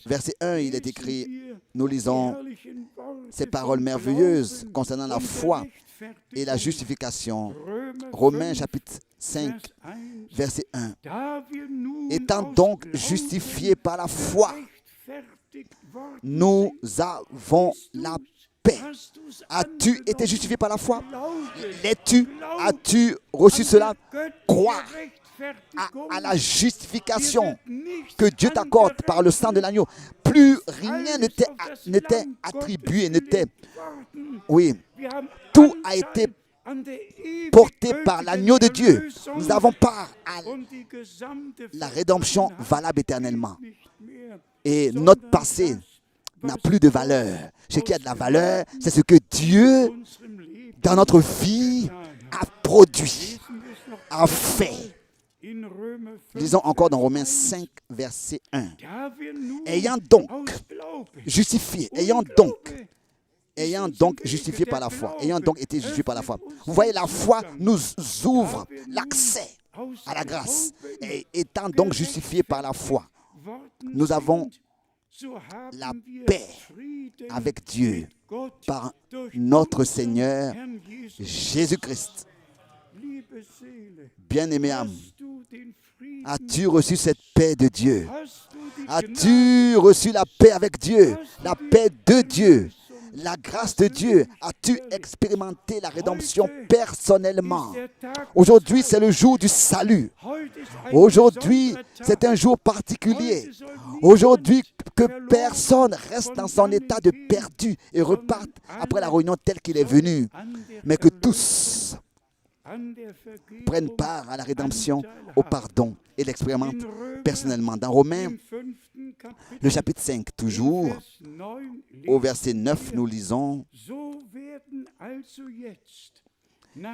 verset 1, il est écrit, nous lisons ces paroles merveilleuses concernant la foi et la justification. Romains chapitre 5, verset 1. Étant donc justifiés par la foi, nous avons la paix. As-tu été justifié par la foi? L'es-tu? As-tu reçu cela? Crois à la justification que Dieu t'accorde par le sang de l'agneau. Plus rien n'était attribué, oui, tout a été porté par l'agneau de Dieu. Nous avons part à la rédemption valable éternellement. Et notre passé n'a plus de valeur. Ce qui a de la valeur, c'est ce que Dieu, dans notre vie, a produit, a fait. Lisons encore dans Romains 5, verset 1. Ayant donc justifié, ayant donc justifié par la foi, ayant donc été justifié par la foi. Vous voyez, la foi nous ouvre l'accès à la grâce. Et étant donc justifié par la foi, nous avons la paix avec Dieu par notre Seigneur Jésus-Christ. Bien-aimé âme, as-tu reçu cette paix de Dieu? As-tu reçu la paix avec Dieu? La paix de Dieu? La grâce de Dieu? As-tu expérimenté la rédemption personnellement? Aujourd'hui, c'est le jour du salut. Aujourd'hui, c'est un jour particulier. Aujourd'hui, que personne reste dans son état de perdu et reparte après la réunion telle qu'il est venu, mais que tous prennent part à la rédemption, au pardon et l'expérimentent personnellement. Dans Romains, le chapitre 5, toujours, au verset 9, nous lisons «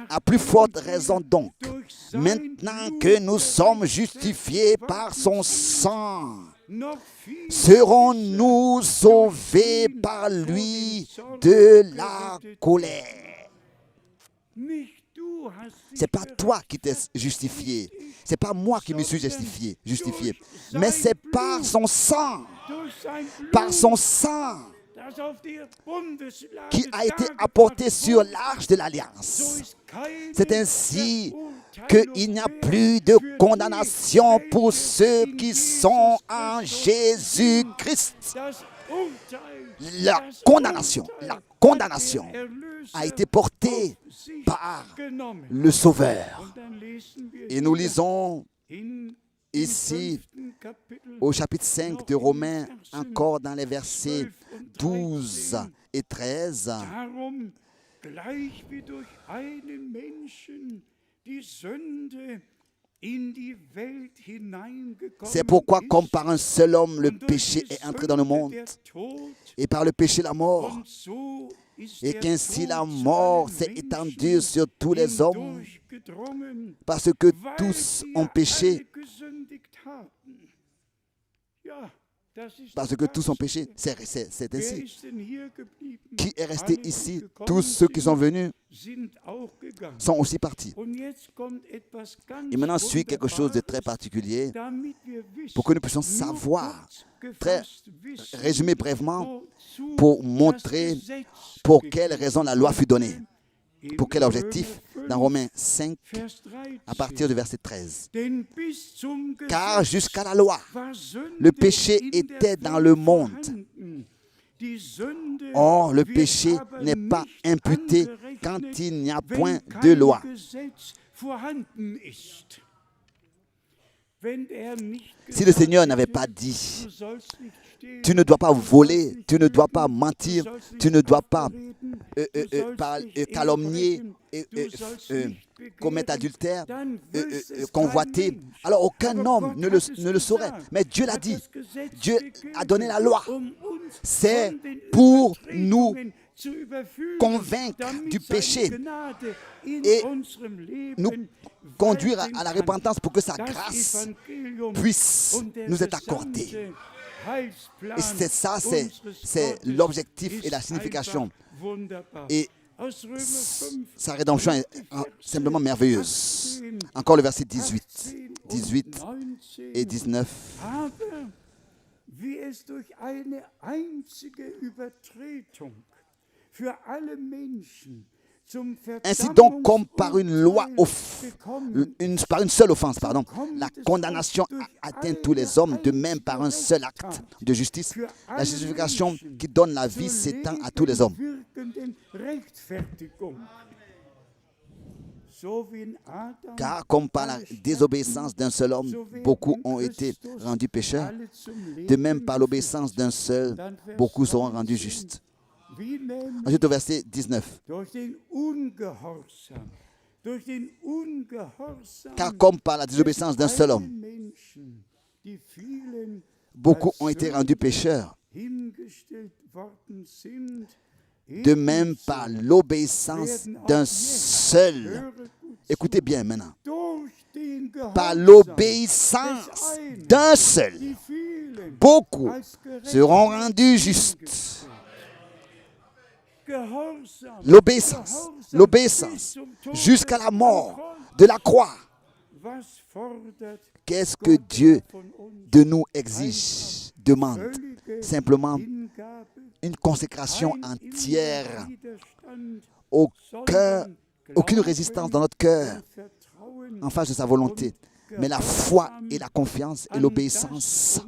À plus forte raison donc, maintenant que nous sommes justifiés par son sang, serons-nous sauvés par lui de la colère. » Ce n'est pas toi qui t'es justifié. Ce n'est pas moi qui me suis justifié. Mais c'est par son sang. Par son sang qui a été apporté sur l'arche de l'Alliance. C'est ainsi qu'il n'y a plus de condamnation pour ceux qui sont en Jésus-Christ. La condamnation a été portée par le Sauveur. Et nous lisons ici au chapitre 5 de Romains, encore dans les versets 12 et 13. C'est pourquoi, comme par un seul homme, le péché est entré dans le monde, et par le péché, la mort, et qu'ainsi la mort s'est étendue sur tous les hommes, parce que tous ont péché. parce que tous sont péchés. C'est ainsi. Qui est resté ici? Tous ceux qui sont venus sont aussi partis. Et maintenant suit quelque chose de très particulier pour que nous puissions savoir, très résumé brièvement, pour montrer pour quelle raison la loi fut donnée. Pour quel objectif? Dans Romains 5, à partir du verset 13. Car jusqu'à la loi, le péché était dans le monde. Or, le péché n'est pas imputé quand il n'y a point de loi. Si le Seigneur n'avait pas dit, tu ne dois pas voler, tu ne dois pas mentir, tu ne dois pas calomnier, commettre adultère, convoiter, alors aucun homme ne le saurait. Mais Dieu l'a dit. Dieu a donné la loi. C'est pour nous convaincre du péché et nous conduire à la repentance pour que sa grâce puisse nous être accordée. Et c'est ça, c'est l'objectif et la signification. Et sa rédemption est simplement merveilleuse. Encore le verset 18 et 19. Ainsi donc, comme par une loi, par une seule offense, la condamnation a atteint tous les hommes, de même par un seul acte de justice, la justification qui donne la vie s'étend à tous les hommes. Car comme par la désobéissance d'un seul homme, beaucoup ont été rendus pécheurs, de même par l'obéissance d'un seul, beaucoup seront rendus justes. Ensuite au verset 19. Car comme par la désobéissance d'un seul homme, beaucoup ont été rendus pécheurs, de même par l'obéissance d'un seul. Écoutez bien maintenant. Par l'obéissance d'un seul, beaucoup seront rendus justes. L'obéissance jusqu'à la mort de la croix. Qu'est-ce que Dieu de nous exige, demande? Simplement une consécration entière, aucune résistance dans notre cœur en face de sa volonté, mais la foi et la confiance et l'obéissance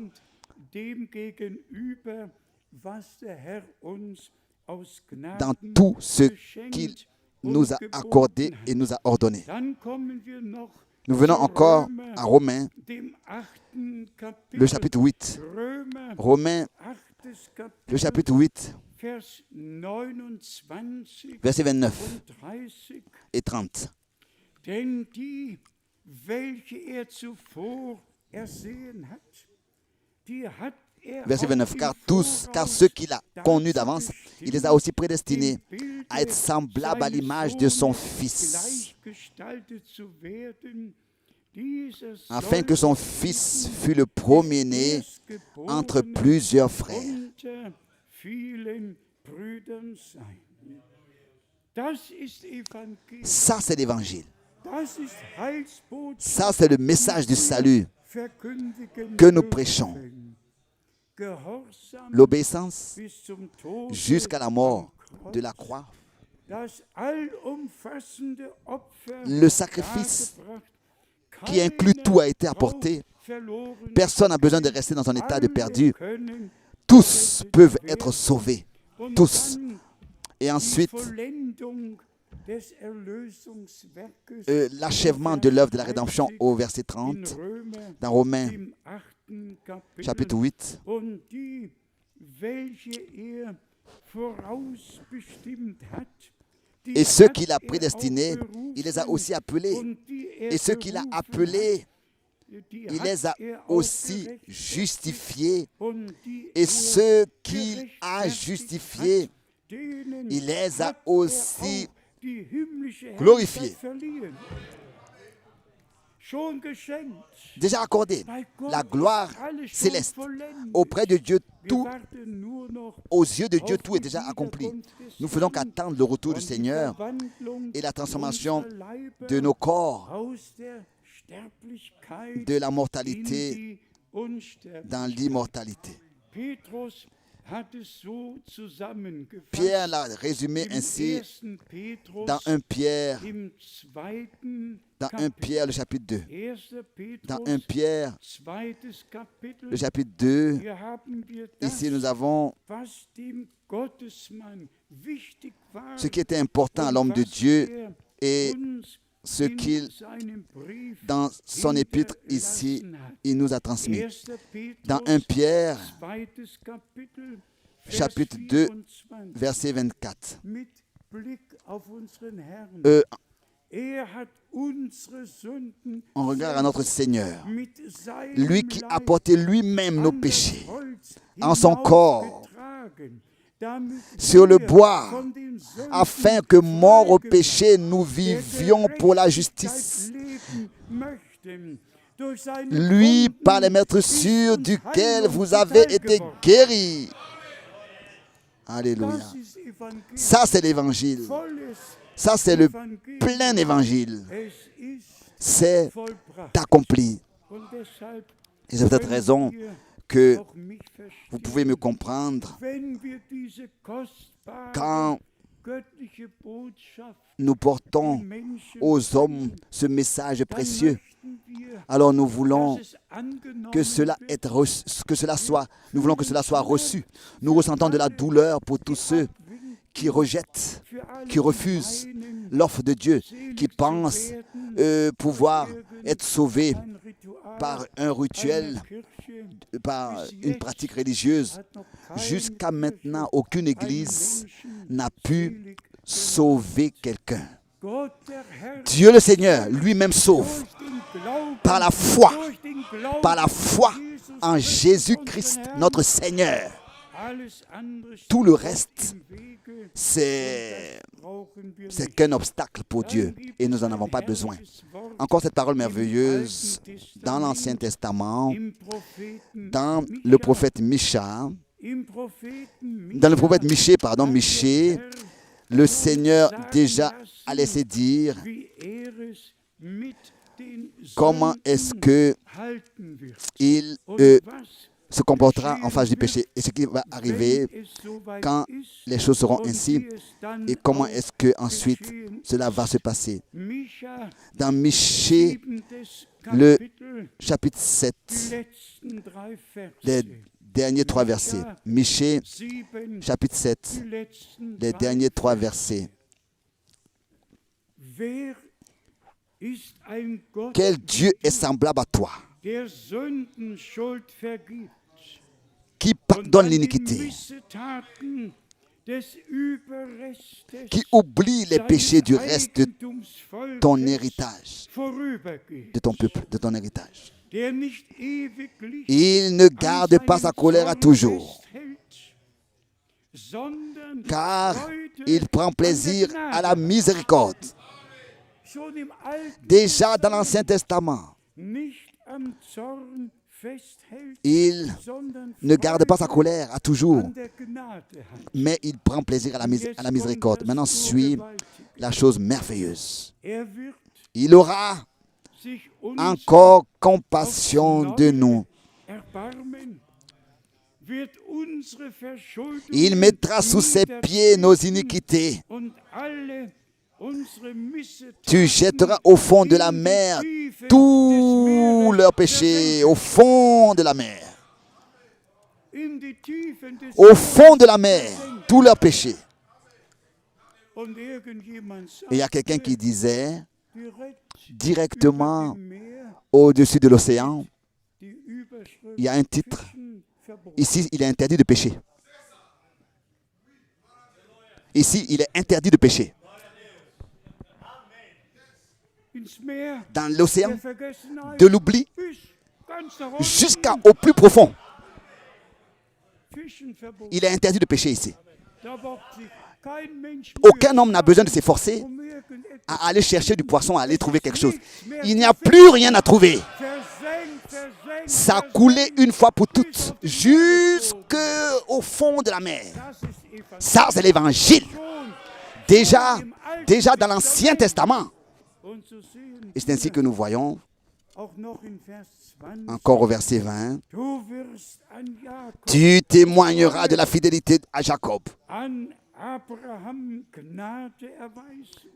dans tout ce qu'il nous a accordé et nous a ordonné. Nous venons encore à Romains, le chapitre 8. Romains, le chapitre 8, versets 29 et 30. Verset 29. Car ceux qu'il a connus d'avance, il les a aussi prédestinés à être semblables à l'image de son Fils, afin que son Fils fût le premier-né entre plusieurs frères. Ça, c'est l'Évangile. Ça, c'est le message du salut que nous prêchons. L'obéissance jusqu'à la mort de la croix. Le sacrifice qui inclut tout a été apporté. Personne n'a besoin de rester dans un état de perdu. Tous peuvent être sauvés. Tous. Et ensuite, l'achèvement de l'œuvre de la rédemption au verset 30, dans Romains, chapitre 8. Et ceux qu'il a prédestinés, il les a aussi appelés. Et ceux qu'il a appelés, il les a aussi justifiés. Et ceux qu'il a justifiés, il les a aussi glorifiés. déjà accordé la gloire céleste. Auprès de Dieu, tout, aux yeux de Dieu, tout est déjà accompli. Nous faisons qu'attendre le retour du Seigneur et la transformation de nos corps de la mortalité dans l'immortalité. Pierre l'a résumé ainsi dans 1 Pierre, le chapitre 2. Dans 1 Pierre, le chapitre 2, ici nous avons ce qui était important à l'homme de Dieu et ce qu'il, dans son épître ici, il nous a transmis. Dans 1 Pierre, chapitre 2, verset 24. On regarde à notre Seigneur, lui qui a porté lui-même nos péchés en son corps sur le bois, afin que, morts au péché, nous vivions pour la justice. Lui, par les meurtrissures duquel vous avez été guéris. Alléluia. Ça, c'est l'évangile. Ça, c'est le plein évangile. C'est accompli. Et c'est peut-être raison que vous pouvez me comprendre quand nous portons aux hommes ce message précieux. Alors nous voulons que cela soit, nous voulons que cela soit reçu. Nous ressentons de la douleur pour tous ceux qui rejettent, qui refusent l'offre de Dieu, qui pensent pouvoir être sauvés par un rituel, par une pratique religieuse. Jusqu'à maintenant, aucune église n'a pu sauver quelqu'un. Dieu le Seigneur lui-même sauve par la foi en Jésus-Christ notre Seigneur. Tout le reste, c'est qu'un obstacle pour Dieu et nous n'en avons pas besoin. Encore cette parole merveilleuse dans l'Ancien Testament, dans le prophète Michée, le Seigneur déjà a laissé dire comment est-ce qu'il se comportera en face du péché et ce qui va arriver quand les choses seront ainsi et comment est-ce que ensuite cela va se passer. Dans Michée, le chapitre 7, les derniers 3 versets. Michée, chapitre 7, les derniers 3 versets. Quel Dieu est semblable à toi, qui pardonne l'iniquité, qui oublie les péchés du reste de ton héritage, de ton peuple, de ton héritage. Il ne garde pas sa colère à toujours, car il prend plaisir à la miséricorde. Déjà dans l'Ancien Testament, il ne garde pas sa colère à toujours, mais il prend plaisir à la miséricorde. Maintenant suit la chose merveilleuse. Il aura encore compassion de nous. Il mettra sous ses pieds nos iniquités. Tu jetteras au fond de la mer tous leurs péchés, au fond de la mer. Au fond de la mer, tous leurs péchés. Et il y a quelqu'un qui disait, directement au-dessus de l'océan, il y a un titre. Ici, il est interdit de pécher. Ici, il est interdit de pécher. Dans l'océan de l'oubli jusqu'au plus profond. Il est interdit de pécher ici. Aucun homme n'a besoin de s'efforcer à aller chercher du poisson, à aller trouver quelque chose. Il n'y a plus rien à trouver. Ça a coulé une fois pour toutes, jusqu'au fond de la mer. Ça, c'est l'évangile. Déjà dans l'Ancien Testament. Et c'est ainsi que nous voyons, encore au verset 20, tu témoigneras de la fidélité à Jacob,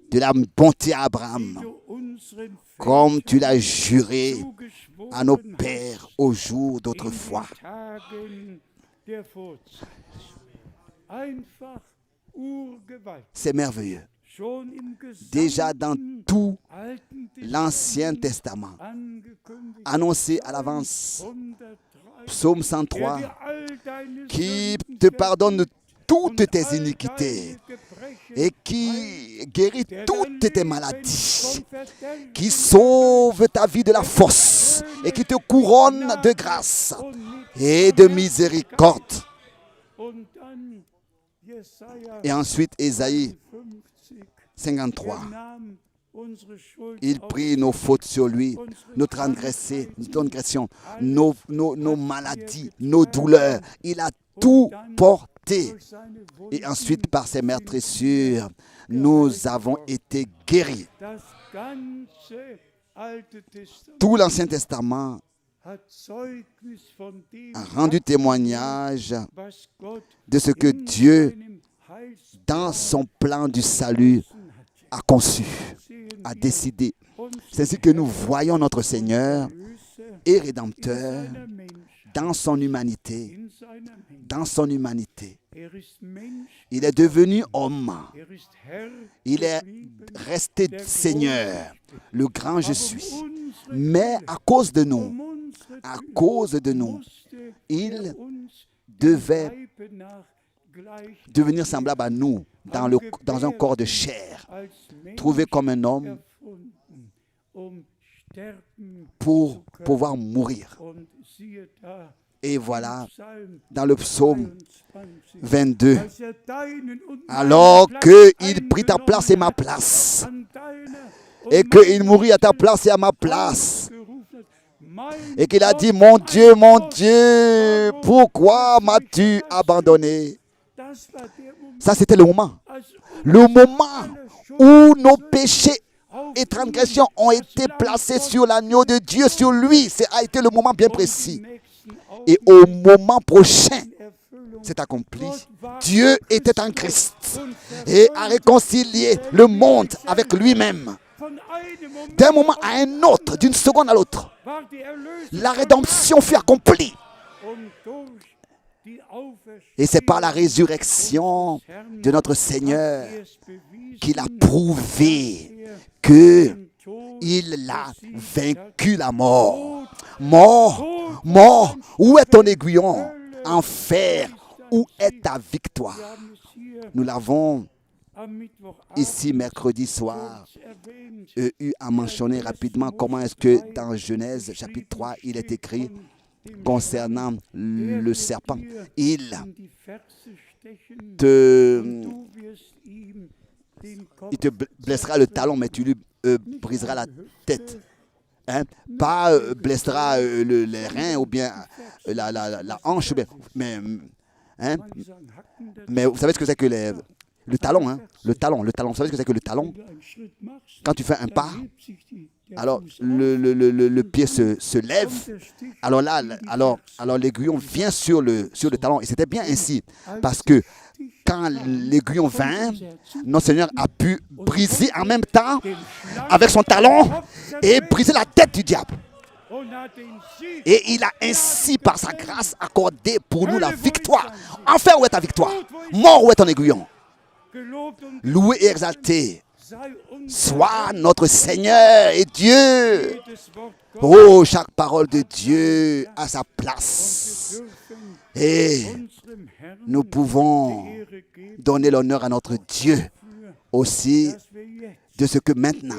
de la bonté à Abraham, comme tu l'as juré à nos pères au jour d'autrefois. C'est merveilleux. Déjà dans tout l'Ancien Testament, annoncé à l'avance, Psaume 103, qui te pardonne toutes tes iniquités et qui guérit toutes tes maladies, qui sauve ta vie de la fosse et qui te couronne de grâce et de miséricorde. Et ensuite, Ésaïe 53. Il prit nos fautes sur lui, nos transgressions, nos maladies, nos douleurs. Il a tout porté. Et ensuite, par ses meurtrissures, nous avons été guéris. Tout l'Ancien Testament a rendu témoignage de ce que Dieu, dans son plan du salut, a conçu, a décidé. C'est ainsi que nous voyons notre Seigneur et Rédempteur dans son humanité. Dans son humanité. Il est devenu homme. Il est resté Seigneur, le grand je suis. Mais à cause de nous, il devait devenir semblable à nous dans un corps de chair, trouvé comme un homme pour pouvoir mourir. Et voilà, dans le psaume 22, alors qu'il prit ta place et ma place, et qu'il mourit à ta place et à ma place, et qu'il a dit, mon Dieu, pourquoi m'as-tu abandonné? Ça, c'était le moment où nos péchés et transgressions ont été placés sur l'agneau de Dieu, sur lui. Ça a été le moment bien précis. Et au moment prochain, c'est accompli. Dieu était en Christ et a réconcilié le monde avec lui-même. D'un moment à un autre, d'une seconde à l'autre, la rédemption fut accomplie. Et c'est par la résurrection de notre Seigneur qu'il a prouvé qu'il a vaincu la mort. Mort, où est ton aiguillon? Enfer, où est ta victoire? Nous l'avons ici mercredi soir eu à mentionner rapidement comment est-ce que dans Genèse chapitre 3, il est écrit concernant le serpent. Il te blessera le talon, mais tu lui briseras la tête. Pas blessera les reins ou bien la hanche. Mais vous savez ce que c'est que le talon, le talon. Vous savez ce que c'est que le talon? Quand tu fais un pas, alors le pied se lève. Alors là, l'aiguillon vient sur le talon. Et c'était bien ainsi. Parce que quand l'aiguillon vint, notre Seigneur a pu briser en même temps avec son talon et briser la tête du diable. Et il a ainsi, par sa grâce, accordé pour nous la victoire. Enfin, où est ta victoire? Mort, où est ton aiguillon? Loué et exalté soit notre Seigneur et Dieu. Oh, chaque parole de Dieu a sa place. Et nous pouvons donner l'honneur à notre Dieu aussi de ce que maintenant,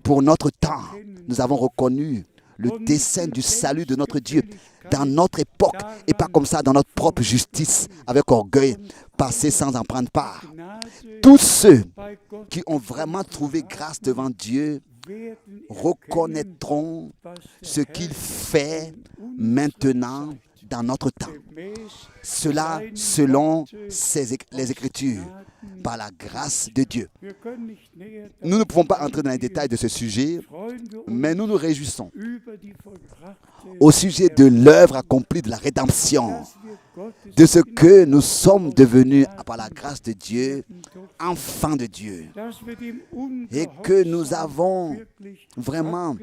pour notre temps, nous avons reconnu le dessein du salut de notre Dieu dans notre époque et pas comme ça dans notre propre justice, avec orgueil, passer sans en prendre part. Tous ceux qui ont vraiment trouvé grâce devant Dieu reconnaîtront ce qu'il fait maintenant dans notre temps. Cela selon les Écritures, par la grâce de Dieu. Nous ne pouvons pas entrer dans les détails de ce sujet, mais nous nous réjouissons au sujet de l'œuvre accomplie de la rédemption, de ce que nous sommes devenus par la grâce de Dieu, enfants de Dieu, et que nous avons vraiment,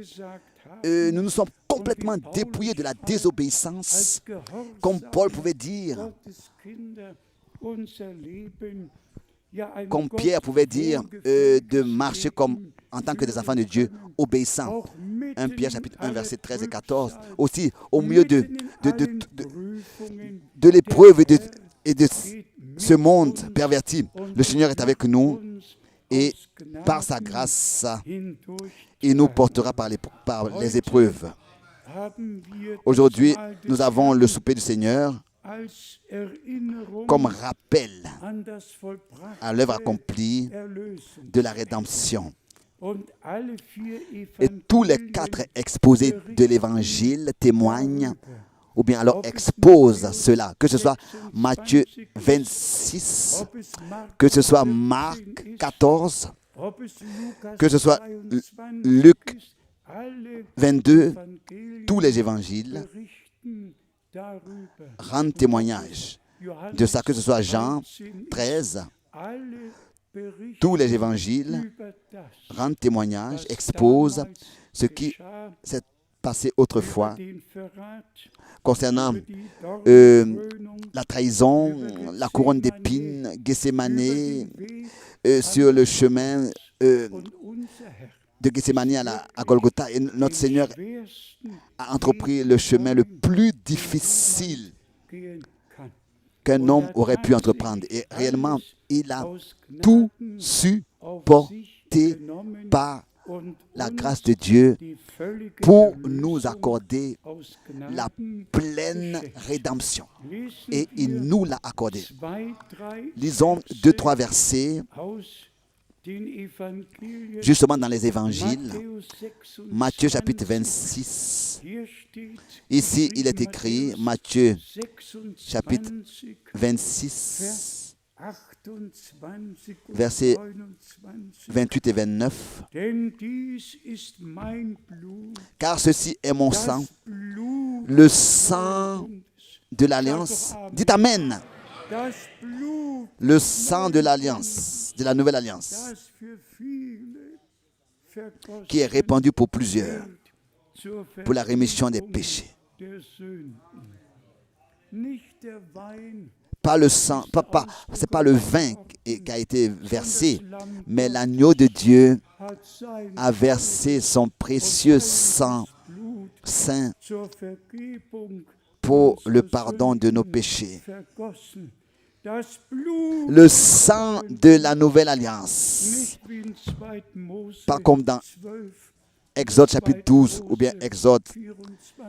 nous nous sommes complètement dépouillés de la désobéissance, comme Paul pouvait dire, comme Pierre pouvait dire, de marcher comme en tant que des enfants de Dieu, obéissants. 1 Pierre chapitre 1, versets 13 et 14. Aussi, au milieu de l'épreuve et de ce monde perverti, le Seigneur est avec nous et par sa grâce, il nous portera par les épreuves. Aujourd'hui, nous avons le souper du Seigneur comme rappel à l'œuvre accomplie de la rédemption. Et tous les 4 exposés de l'Évangile témoignent ou bien alors exposent cela, que ce soit Matthieu 26, que ce soit Marc 14, que ce soit Luc 22, tous les évangiles rendent témoignage de ça, que ce soit Jean 13, tous les évangiles rendent témoignage, exposent ce qui s'est passé autrefois concernant la trahison, la couronne d'épines, Gethsémani, sur le chemin de Gethsémani à Golgotha. Et notre Seigneur a entrepris le chemin le plus difficile qu'un homme aurait pu entreprendre. Et réellement, il a tout supporté par la grâce de Dieu pour nous accorder la pleine rédemption. Et il nous l'a accordé. Lisons 2-3 versets justement dans les évangiles. Matthieu chapitre 26. Ici, il est écrit, Matthieu chapitre 26, versets 28 et 29. Car ceci est mon sang, le sang de l'alliance. Dites Amen. Le sang de l'alliance, de la nouvelle alliance, qui est répandu pour plusieurs, pour la rémission des péchés. Pas le sang, c'est pas le vin qui a été versé, mais l'agneau de Dieu a versé son précieux sang saint pour le pardon de nos péchés. Le sang de la nouvelle alliance. Pas comme dans Exode chapitre 12 ou bien Exode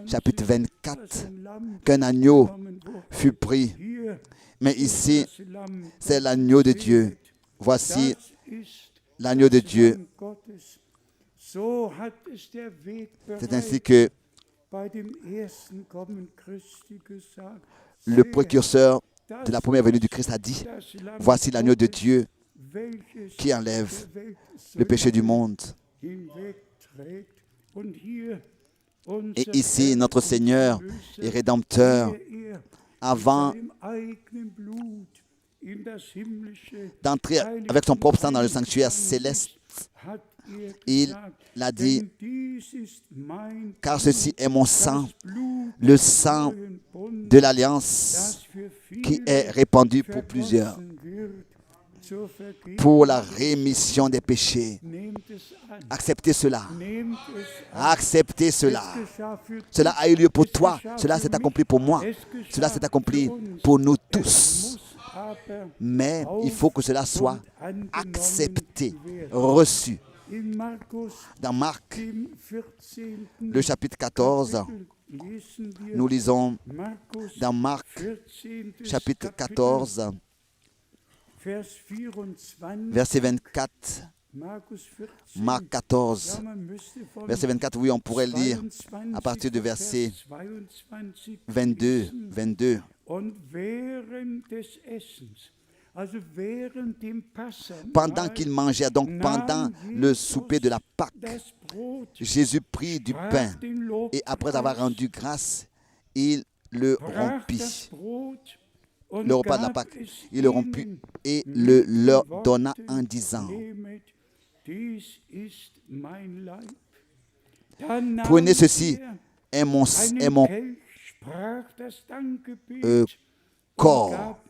chapitre 24, qu'un agneau fut pris. Mais ici, c'est l'agneau de Dieu. Voici l'agneau de Dieu. C'est ainsi que le précurseur de la première venue du Christ a dit, voici l'agneau de Dieu qui enlève le péché du monde. Et ici, notre Seigneur et Rédempteur, avant d'entrer avec son propre sang dans le sanctuaire céleste, il l'a dit, car ceci est mon sang, le sang de l'alliance qui est répandu pour plusieurs, pour la rémission des péchés. Acceptez cela. Acceptez cela. Cela a eu lieu pour toi. Cela s'est accompli pour moi. Cela s'est accompli pour nous tous. Mais il faut que cela soit accepté, reçu. Dans Marc, le chapitre 14, nous lisons dans Marc, chapitre 14, verset 24. Marc 14, verset 24, oui, on pourrait lire à partir du verset 22. Pendant qu'il mangeait, donc pendant le souper de la Pâque, Jésus prit du pain et après avoir rendu grâce, il le rompit. Le repas de la Pâque, il le rompit et le leur donna en disant: prenez ceci, est mon corps.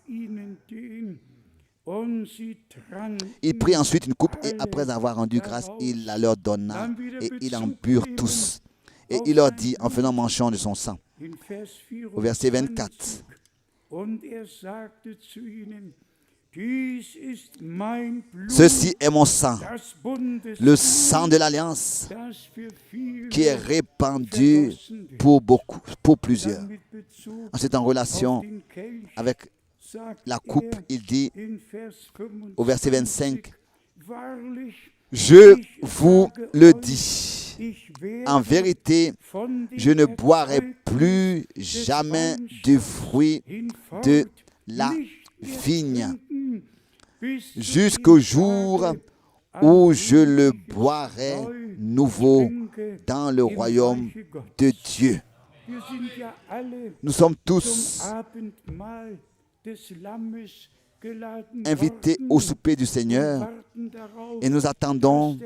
Il prit ensuite une coupe et après avoir rendu grâce, il la leur donna et ils en burent tous. Et il leur dit en faisant mention de son sang. Au verset 24. Ceci est mon sang, le sang de l'alliance, qui est répandu pour beaucoup, pour plusieurs. C'est en relation avec la coupe, il dit au verset 25, je vous le dis, en vérité, je ne boirai plus jamais du fruit de la vigne jusqu'au jour où je le boirai nouveau dans le royaume de Dieu. Nous sommes tous invités au souper du Seigneur et nous attendons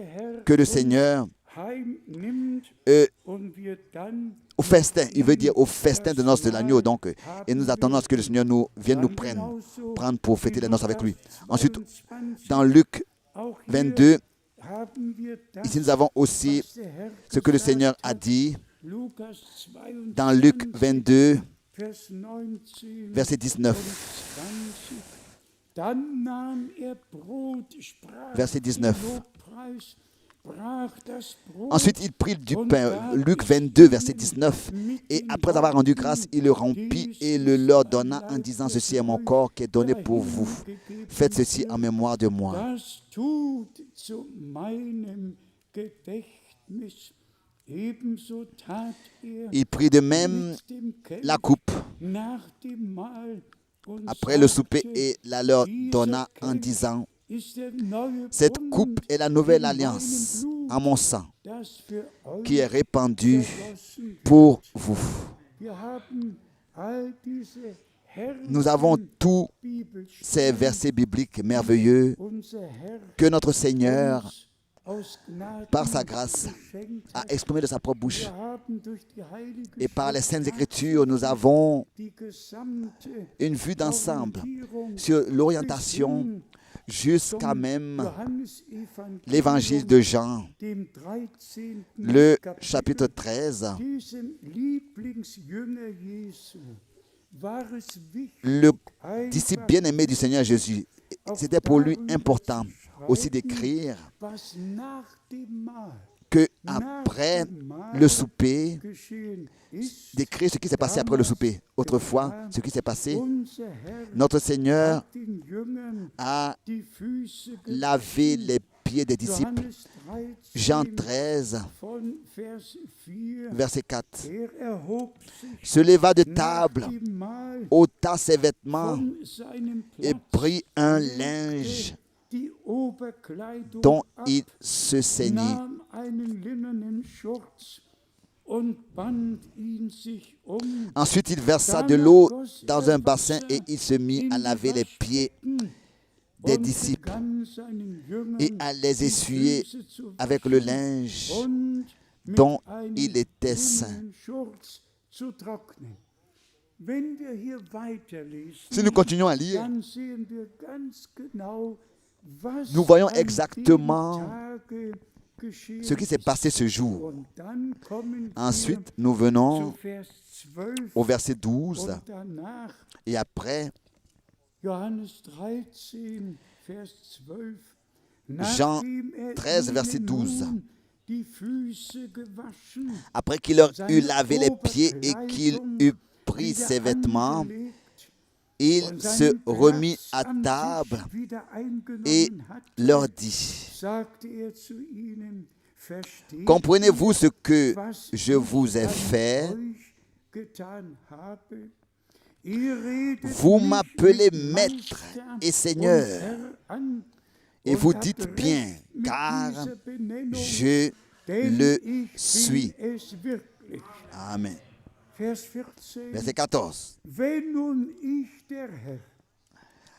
que le Seigneur au festin, il veut dire au festin de noces de l'agneau, donc, et nous attendons à ce que le Seigneur vienne nous prendre pour fêter les noces avec lui. Ensuite, dans Luc 22, ici nous avons aussi ce que le Seigneur a dit dans Luc 22, verset 19. Verset 19. Ensuite, il prit du pain, Luc 22, verset 19, et après avoir rendu grâce, il le rompit et le leur donna en disant: ceci est mon corps qui est donné pour vous. Faites ceci en mémoire de moi. Il prit de même la coupe après le souper et la leur donna en disant: cette coupe est la nouvelle alliance en mon sang qui est répandue pour vous. Nous avons tous ces versets bibliques merveilleux que notre Seigneur, par sa grâce, a exprimé de sa propre bouche. Et par les Saintes Écritures, nous avons une vue d'ensemble sur l'orientation jusqu'à même l'évangile de Jean, le chapitre 13. Le disciple bien-aimé du Seigneur Jésus, c'était pour lui important aussi d'écrire que après le souper, d'écrire ce qui s'est passé après le souper. Autrefois, ce qui s'est passé, notre Seigneur a lavé les pieds des disciples. Jean 13, verset 4. Se leva de table, ôta ses vêtements et prit un linge dont il se ceignit. Ensuite, il versa de l'eau dans un bassin et il se mit à laver les pieds des disciples et à les essuyer avec le linge dont il était saint. Si nous continuons à lire, nous voyons exactement ce qui s'est passé ce jour. Ensuite, nous venons au verset 12 et après, Jean 13, verset 12. Après qu'il leur eut lavé les pieds et qu'il eut pris ses vêtements, il se remit à table et leur dit, « Comprenez-vous ce que je vous ai fait? Vous m'appelez Maître et Seigneur, et vous dites bien, car je le suis. » Amen. Verset 14.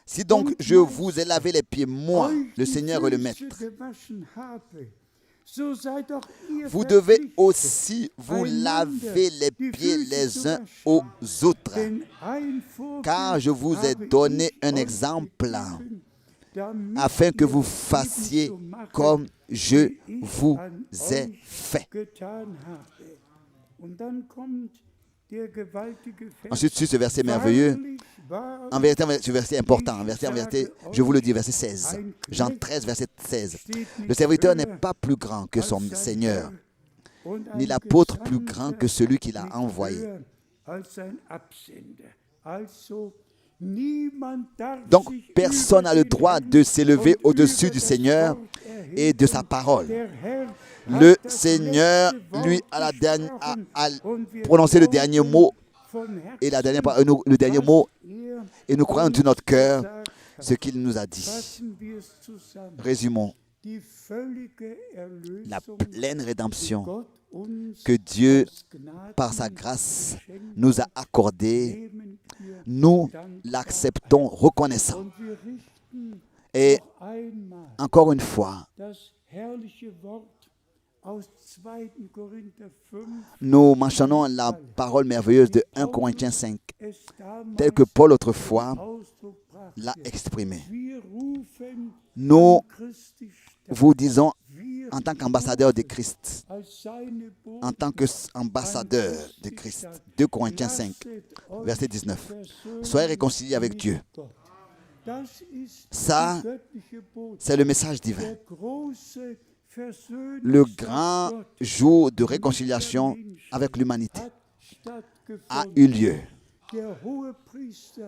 Si donc je vous ai lavé les pieds, moi, le Seigneur et le Maître, vous devez aussi vous laver les pieds les uns aux autres, car je vous ai donné un exemple, afin que vous fassiez comme je vous ai fait. Ensuite, sur ce verset merveilleux, en vérité, ce verset est important. En vérité, je vous le dis, verset 16. Jean 13, verset 16. Le serviteur n'est pas plus grand que son Seigneur, ni l'apôtre plus grand que celui qui l'a envoyé. Donc, personne n'a le droit de s'élever au-dessus du Seigneur et de sa parole. Le Seigneur, lui, a prononcé le dernier mot et le dernier mot, et nous croyons de notre cœur ce qu'il nous a dit. Résumons. La pleine rédemption que Dieu, par sa grâce, nous a accordée, nous l'acceptons reconnaissant. Et encore une fois, nous mentionnons la parole merveilleuse de 1 Corinthiens 5, telle que Paul autrefois l'a exprimée. Nous vous disons en tant qu'ambassadeur de Christ, en tant qu'ambassadeur de Christ, 2 Corinthiens 5, verset 19. Soyez réconciliés avec Dieu. Ça, c'est le message divin. Le grand jour de réconciliation avec l'humanité a eu lieu.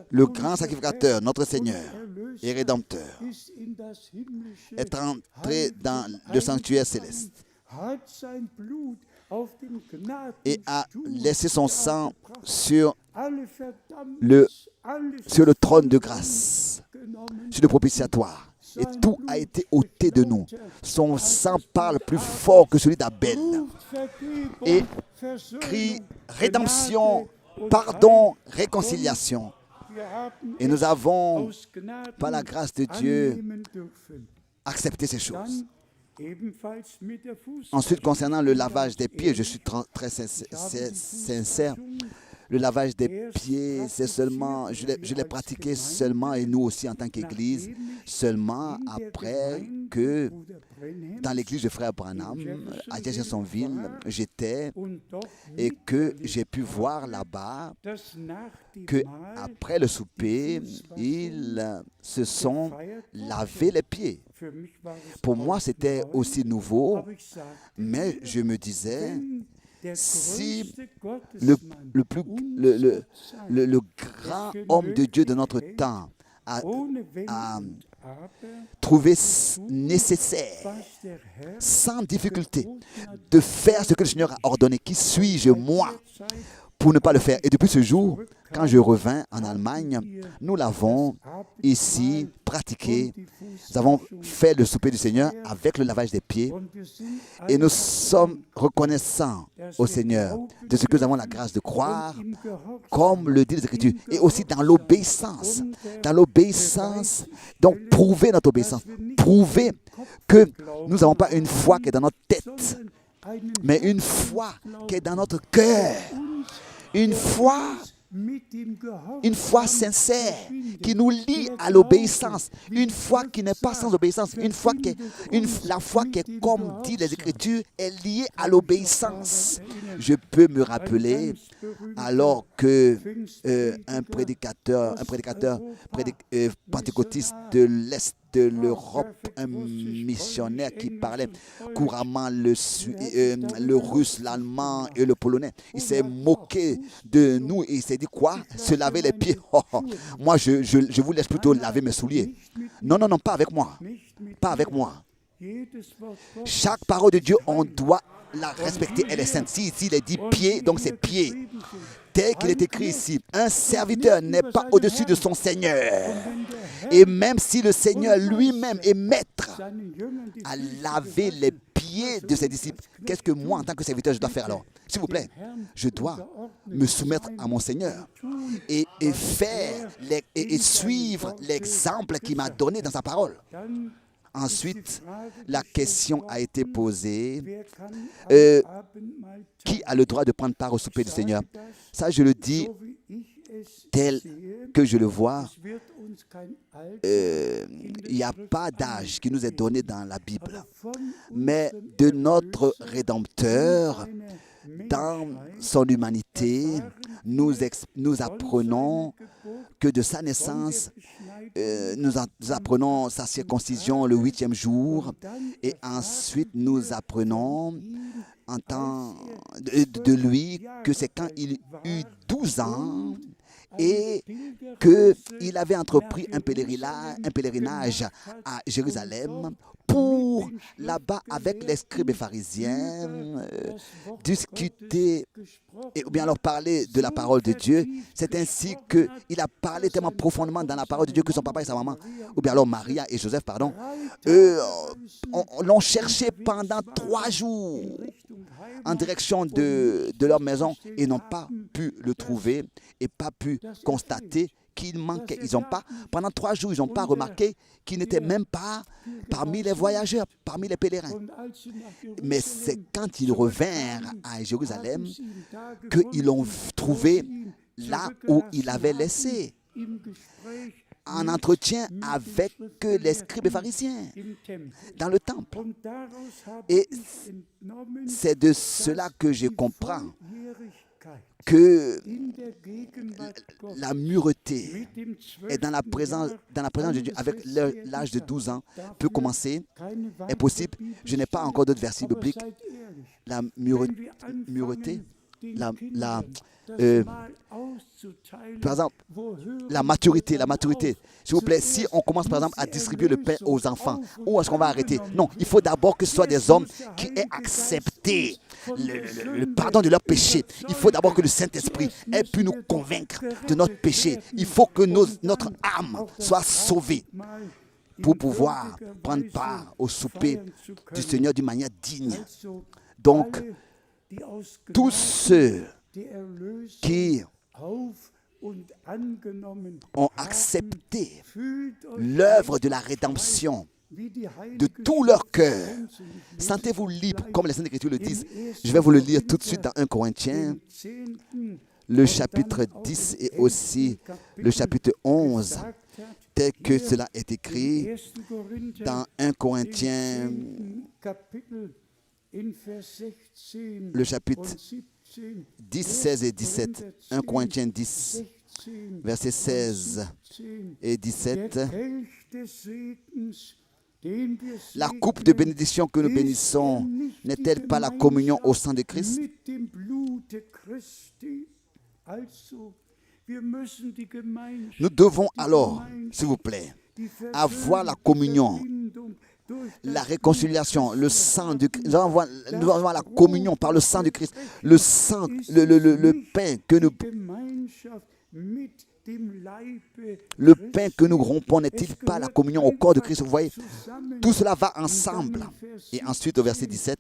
Le grand sacrificateur, notre Seigneur et Rédempteur, est entré dans le sanctuaire céleste et a laissé son sang sur le trône de grâce, sur le propitiatoire. Et tout a été ôté de nous. Son sang parle plus fort que celui d'Abel. Et crie rédemption, pardon, réconciliation. Et nous avons, par la grâce de Dieu, accepté ces choses. Ensuite, concernant le lavage des pieds, je suis très sincère. Le lavage des pieds, c'est seulement, je l'ai pratiqué seulement, et nous aussi en tant qu'Église, seulement après que dans l'église de Frère Branham, à Jeffersonville, j'étais, et que j'ai pu voir là-bas qu'après le souper, ils se sont lavés les pieds. Pour moi, c'était aussi nouveau, mais je me disais, si le grand homme de Dieu de notre temps a trouvé nécessaire, sans difficulté, de faire ce que le Seigneur a ordonné, qui suis-je, moi, pour ne pas le faire? Et depuis ce jour, quand je revins en Allemagne, nous l'avons ici pratiqué. Nous avons fait le souper du Seigneur avec le lavage des pieds. Et nous sommes reconnaissants au Seigneur de ce que nous avons la grâce de croire, comme le dit les Écritures, et aussi dans l'obéissance. Dans l'obéissance, donc prouver notre obéissance. Prouver que nous n'avons pas une foi qui est dans notre tête, mais une foi qui est dans notre cœur. Une foi sincère qui nous lie à l'obéissance. Une foi qui n'est pas sans obéissance. La foi qui est, comme dit les Écritures, est liée à l'obéissance. Je peux me rappeler, alors que un prédicateur pentecôtiste de l'Est de l'Europe, un missionnaire qui parlait couramment le russe, l'allemand et le polonais. Il s'est moqué de nous et il s'est dit quoi? Se laver les pieds. Oh, oh. Moi, je vous laisse plutôt laver mes souliers. Non, non, non, pas avec moi. Pas avec moi. Chaque parole de Dieu, on doit la respecter. Elle est sainte. Si ici il est dit pied, donc c'est pied. Tel qu'il est écrit ici, un serviteur n'est pas au-dessus de son Seigneur. Et même si le Seigneur lui-même est maître à laver les pieds de ses disciples, qu'est-ce que moi, en tant que serviteur, je dois faire alors? S'il vous plaît, je dois me soumettre à mon Seigneur et suivre l'exemple qu'il m'a donné dans sa parole. Ensuite, la question a été posée, qui a le droit de prendre part au souper du Seigneur? Ça, je le dis tel que je le vois. Il n'y a pas d'âge qui nous est donné dans la Bible. Mais de notre Rédempteur, dans son humanité, nous apprenons que de sa naissance, nous apprenons sa circoncision le 8e jour, et ensuite nous apprenons en temps de lui que c'est quand il eut 12 ans et qu'il avait entrepris un pèlerinage à Jérusalem pour, là-bas, avec les scribes et pharisiens, discuter, ou bien alors parler de la parole de Dieu. C'est ainsi qu'il a parlé tellement profondément dans la parole de Dieu que son papa et sa maman, ou bien alors Maria et Joseph, pardon, l'ont cherché pendant 3 jours en direction de leur maison et n'ont pas pu le trouver et pas pu constater qu'il manquait. Pendant 3 jours, ils n'ont pas remarqué qu'il n'était même pas parmi les voyageurs, parmi les pèlerins. Mais c'est quand ils revinrent à Jérusalem qu'ils l'ont trouvé là où il avait laissé, en entretien avec les scribes et pharisiens dans le temple. Et c'est de cela que je comprends que la mureté est dans la présence de Dieu avec l'âge de 12 ans peut commencer, est possible. Je n'ai pas encore d'autres versets bibliques. La mureté, par exemple, la maturité. S'il vous plaît, si on commence par exemple à distribuer le pain aux enfants, où est-ce qu'on va arrêter? Non, il faut d'abord que ce soit des hommes qui aient accepté le pardon de leurs péchés. Il faut d'abord que le Saint-Esprit ait pu nous convaincre de notre péché. Il faut que notre âme soit sauvée pour pouvoir prendre part au souper du Seigneur d'une manière digne. Donc, tous ceux qui ont accepté l'œuvre de la rédemption de tout leur cœur, sentez-vous libre, comme les Saintes Écritures le disent. Je vais vous le lire tout de suite dans 1 Corinthiens, le chapitre 10 et aussi le chapitre 11, tel que cela est écrit dans 1 Corinthiens, le chapitre 10, 16 et 17. 1 Corinthiens 10, versets 16 et 17. La coupe de bénédiction que nous bénissons n'est-elle pas la communion au sang de Christ? Nous devons alors, s'il vous plaît, avoir la communion, la réconciliation, le sang de Christ. Nous devons avoir la communion par le sang de Christ. Le sang, le pain que nous... Le pain que nous rompons n'est-il pas la communion au corps de Christ? Vous voyez, tout cela va ensemble. Et ensuite, au verset 17,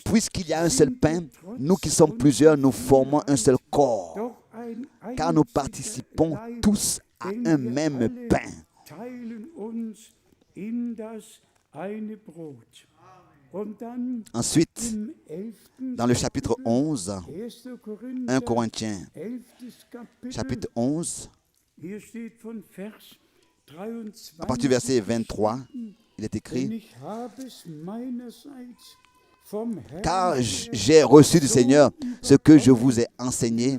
puisqu'il y a un seul pain, nous qui sommes plusieurs, nous formons un seul corps, car nous participons tous à un même pain. Ensuite, dans le chapitre 11, 1 Corinthiens, chapitre 11, à partir du verset 23, il est écrit: car j'ai reçu du Seigneur ce que je vous ai enseigné,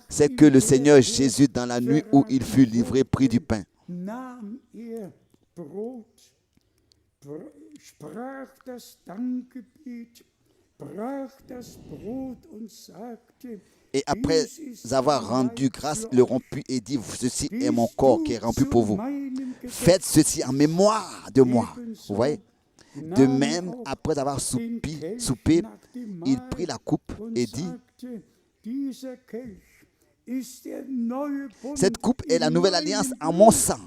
c'est que le Seigneur Jésus, dans la nuit où il fut livré, prit du pain. Et après avoir rendu grâce, il le rompit et dit, ceci est mon corps qui est rompu pour vous. Faites ceci en mémoire de moi. Vous voyez? De même, après avoir soupé, il prit la coupe et dit, cette coupe est la nouvelle alliance en mon sang.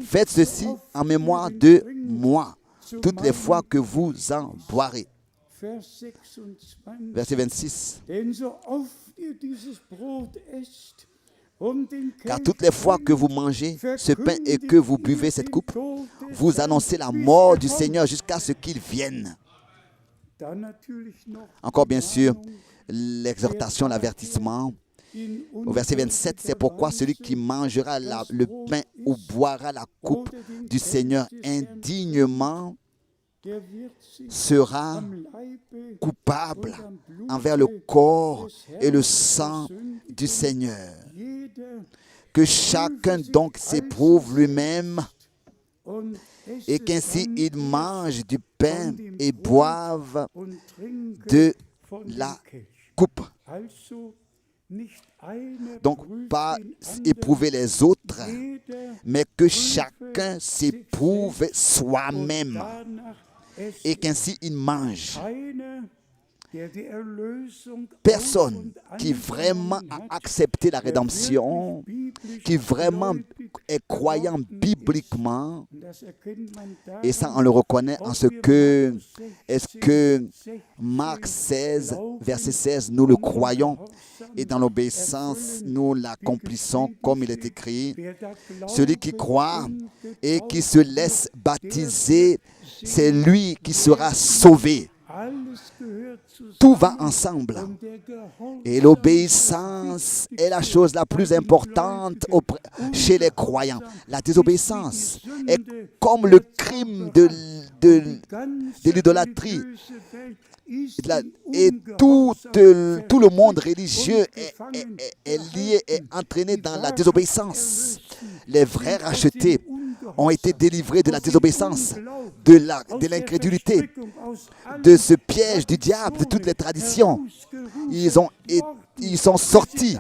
Faites ceci en mémoire de moi, toutes les fois que vous en boirez. Verset 26. Car toutes les fois que vous mangez ce pain et que vous buvez cette coupe, vous annoncez la mort du Seigneur jusqu'à ce qu'il vienne. Encore bien sûr, l'exhortation, l'avertissement. Au verset 27, c'est pourquoi celui qui mangera le pain ou boira la coupe du Seigneur indignement sera coupable envers le corps et le sang du Seigneur. Que chacun donc s'éprouve lui-même et qu'ainsi il mange du pain et boive de la coupe. Donc, pas éprouver les autres, mais que chacun s'éprouve soi-même et qu'ainsi il mange. Personne qui vraiment a accepté la rédemption, qui vraiment est croyant bibliquement, et ça on le reconnaît en ce que, est-ce que Marc 16, verset 16, nous le croyons et dans l'obéissance nous l'accomplissons comme il est écrit. Celui qui croit et qui se laisse baptiser, c'est lui qui sera sauvé. Tout va ensemble. Et l'obéissance est la chose la plus importante chez les croyants. La désobéissance est comme le crime de l'idolâtrie. Et tout le monde religieux est lié, est entraîné dans la désobéissance. Les vrais rachetés ont été délivrés de la désobéissance, de l'incrédulité, de ce piège du diable, de toutes les traditions. Ils sont sortis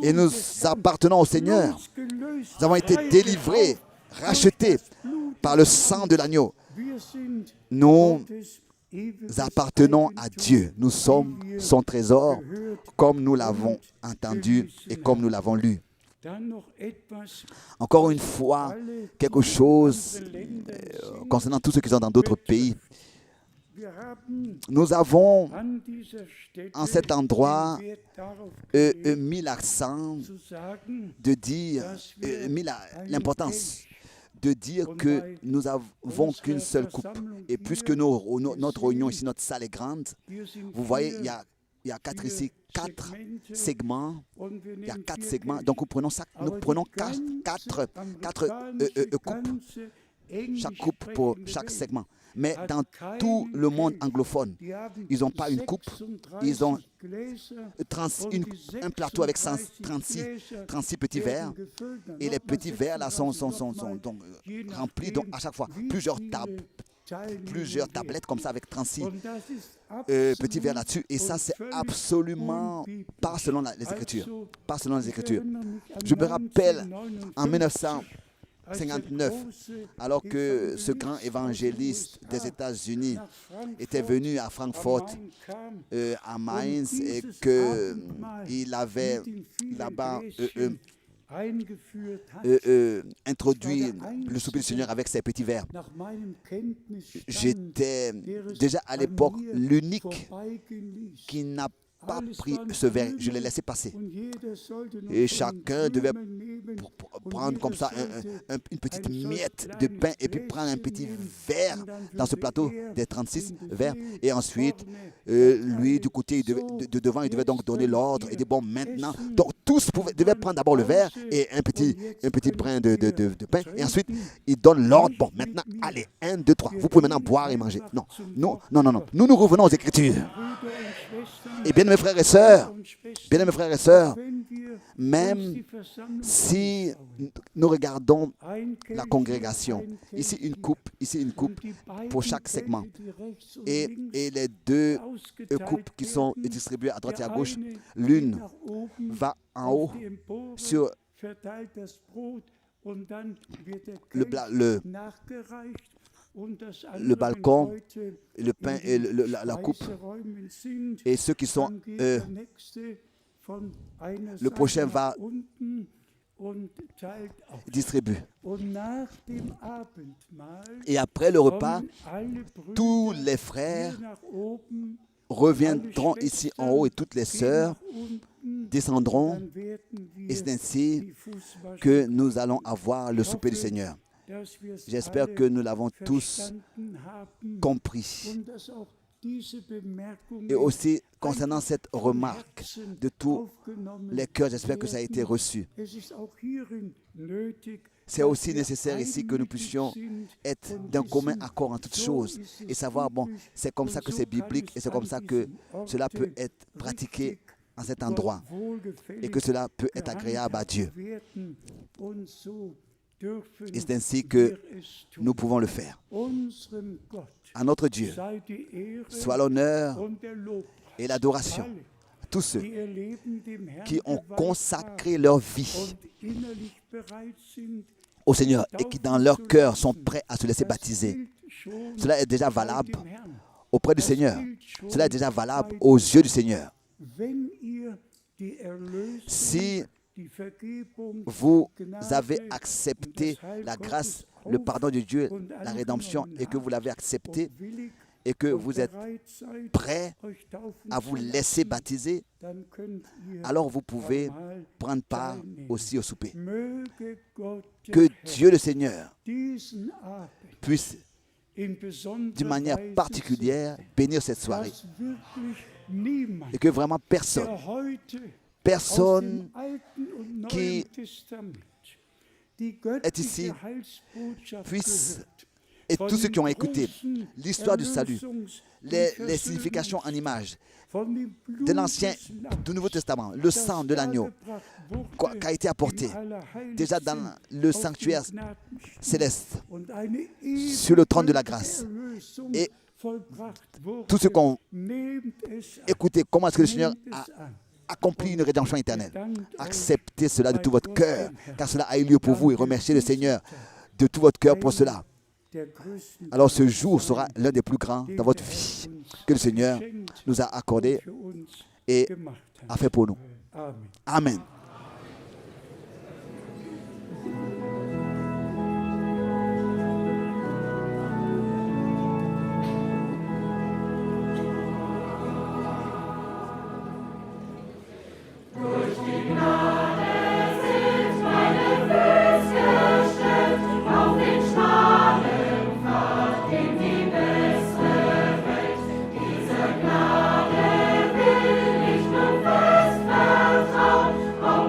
et nous appartenons au Seigneur. Nous avons été délivrés, rachetés par le sang de l'agneau. Nous appartenons à Dieu. Nous sommes son trésor, comme nous l'avons entendu et comme nous l'avons lu. Encore une fois, quelque chose concernant tous ceux qui sont dans d'autres pays. Nous avons, en cet endroit, mis l'accent de dire, mis l'importance de dire que nous n'avons qu'une seule coupe. Et puisque notre réunion ici, notre salle est grande, vous voyez, il y a quatre segments. Il y a 4 segments. Donc, nous prenons quatre coupes. Chaque coupe pour chaque segment. Mais dans tout le monde anglophone, ils n'ont pas une coupe. Ils ont un plateau avec 36 petits verres. Et les petits verres là sont donc remplis donc à chaque fois. Plusieurs tablettes comme ça avec 36 petits verres là-dessus. Et ça, c'est absolument pas selon les Écritures. Pas selon les Écritures. Je me rappelle en 1959, alors que ce grand évangéliste des États-Unis était venu à Francfort, à Mainz, et qu'il avait là-bas introduit le souper du Seigneur avec ses petits verres. J'étais déjà à l'époque l'unique qui n'a pas pris ce verre, je l'ai laissé passer. Et chacun devait prendre comme ça une petite miette de pain et puis prendre un petit verre dans ce plateau des 36 verres. Et ensuite, lui, du côté de devant, il devait donc donner l'ordre et dire, bon, maintenant, donc tout tous devaient prendre d'abord le verre et un petit brin de pain. Et ensuite, il donne l'ordre. Bon, maintenant, allez, 1, 2, 3. Vous pouvez maintenant boire et manger. Non, non, non, non, non. Nous revenons aux Écritures. Et bien, mes frères et sœurs, même si nous regardons la congrégation, ici une coupe pour chaque segment. Et les deux coupes qui sont distribuées à droite et à gauche, l'une va en haut sur le balcon, le pain et la coupe. Et ceux qui sont... le prochain va distribuer. Et après le repas, tous les frères reviendront ici en haut et toutes les sœurs descendront. Et c'est ainsi que nous allons avoir le souper du Seigneur. J'espère que nous l'avons tous compris. Et aussi, concernant cette remarque de tous les cœurs, j'espère que ça a été reçu. C'est aussi nécessaire ici que nous puissions être d'un commun accord en toutes choses et savoir, bon, c'est comme ça que c'est biblique et c'est comme ça que cela peut être pratiqué en cet endroit et que cela peut être agréable à Dieu. Et c'est ainsi que nous pouvons le faire. À notre Dieu, soit l'honneur et l'adoration. Tous ceux qui ont consacré leur vie au Seigneur et qui dans leur cœur sont prêts à se laisser baptiser. Cela est déjà valable auprès du Seigneur. Cela est déjà valable aux yeux du Seigneur. Si vous avez accepté la grâce, le pardon de Dieu, la rédemption, et que vous l'avez accepté, et que vous êtes prêt à vous laisser baptiser, alors vous pouvez prendre part aussi au souper. Que Dieu le Seigneur puisse, d'une manière particulière, bénir cette soirée. Et que vraiment personne qui est ici puisse, et tous ceux qui ont écouté l'histoire du salut, les significations en images de l'Ancien, du Nouveau Testament, le sang de l'agneau qui a été apporté déjà dans le sanctuaire céleste, sur le trône de la grâce. Et tous ceux qui ont écouté comment est-ce que le Seigneur a accompli une rédemption éternelle, acceptez cela de tout votre cœur, car cela a eu lieu pour vous, et remerciez le Seigneur de tout votre cœur pour cela. Alors ce jour sera l'un des plus grands dans votre vie que le Seigneur nous a accordé et a fait pour nous. Amen. Gnade will ich nun fest vertrauen.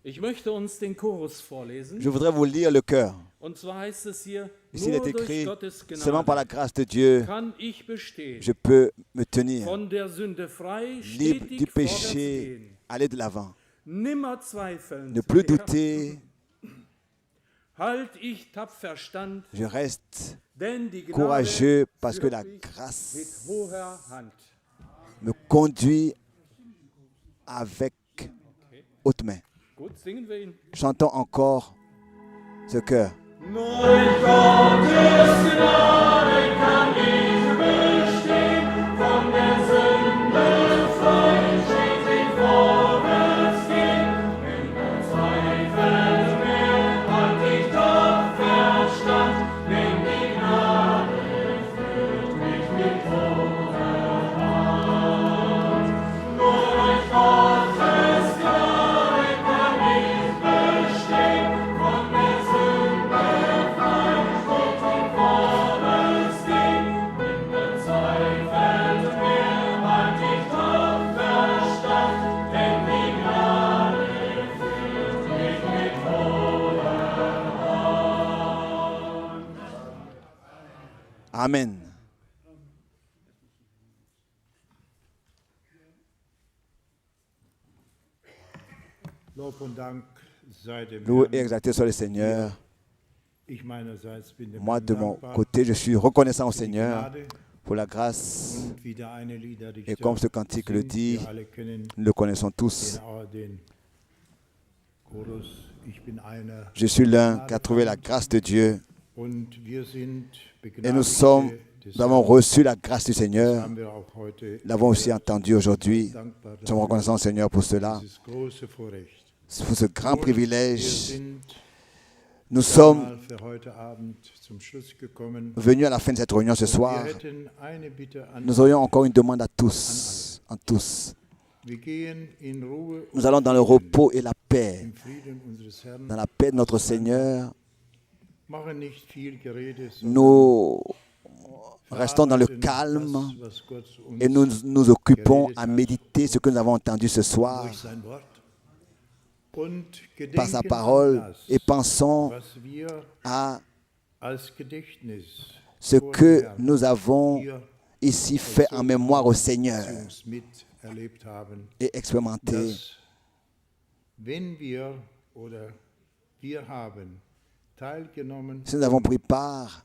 Ich möchte uns den Chorus vorlesen. Je voudrais vous lire le cœur. Und zwar heißt es hier, Ici, il nur est durch écrit, Gottes seulement par la Gnade grâce de Dieu, kann ich bestehen. je peux me tenir Von der Sünde frei, libre du stetig vorwärts péché, gehen. aller de l'avant. Nimmer zweifeln. Ne plus douter, Halt ich tapfer stand, je reste denn die Gnade courageux parce que la führt mich mit grâce hoher Hand. me conduit avec haute main. Gut, singen wir ihn. Chantons encore ce cœur. Durch Gottes Gnade kann ich bestehen, von der Sünde frei, stetig vorwärts gehen. In der Zweifel mehr halt ich tapfer stand, denn die Gnade führt mich mit hoher Hand. Nur durch Gottes Gnade kann ich bestehen, von der Sünde frei, stetig vorwärts gehen. In der Zweifel mehr halt ich tapfer stand, denn die Gnade führt mich mit hoher Hand. Amen. Lob und Dank sei dem Loué et Herrn. exalté soit le Seigneur. Ich meinerseits bin dem Moi, Herrn de mon dankbar côté, je suis reconnaissant au für die Seigneur Gnade pour la grâce. und wie der eine Liederdichter Et comme ce cantique le singt, dit, wir alle kennen nous le connaissons tous. den Chorus, ich bin einer. Je suis l'un qui a trouvé la grâce de Dieu Und wir sind et nous sommes, des nous avons reçu la grâce du Seigneur. haben wir auch heute Nous l'avons aussi entendu aujourd'hui. dankbar Nous sommes reconnaissants au Seigneur pour cela, dieses große Vorrecht. pour ce grand Wir privilège. sind Nous sommes mal für heute Abend zum Schluss gekommen. venus à la fin de cette réunion ce Wir soir. hätten eine Bitte an Nous aurions encore une demande à tous, en tous. Wir gehen in Ruhe Nous allons dans le repos et la paix, im Frieden unseres Herrn. dans la paix de notre Seigneur. Machen nicht viel Gerede, sondern Nous restons dans le verarbeiten calme das, was Gott uns et nous nous occupons à méditer ce que nous avons entendu ce soir durch sein Wort und par sa gedenken parole an das, et pensons was wir à als Gedächtnis ce vor que dem Herrn nous avons hier ici fait en mémoire au Seigneur uns miterlebt haben, et expérimenté. dass wenn wir oder wir haben teilgenommen, Si nous avons pris part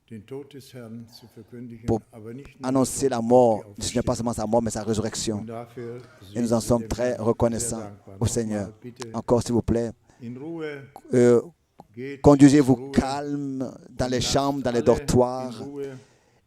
den Tod des Herrn zu verkündigen, pour aber nicht nur annoncer la mort, ce n'est pas seulement sa mort, mais sa résurrection. Und dafür Et nous en sind wir sommes dem très Herrn reconnaissants sehr dankbar. au Seigneur. Nochmal, bitte Encore, s'il vous plaît, in Ruhe, geht conduisez-vous in Ruhe, calme dans les lasst chambres, dans les alle dortoirs in Ruhe.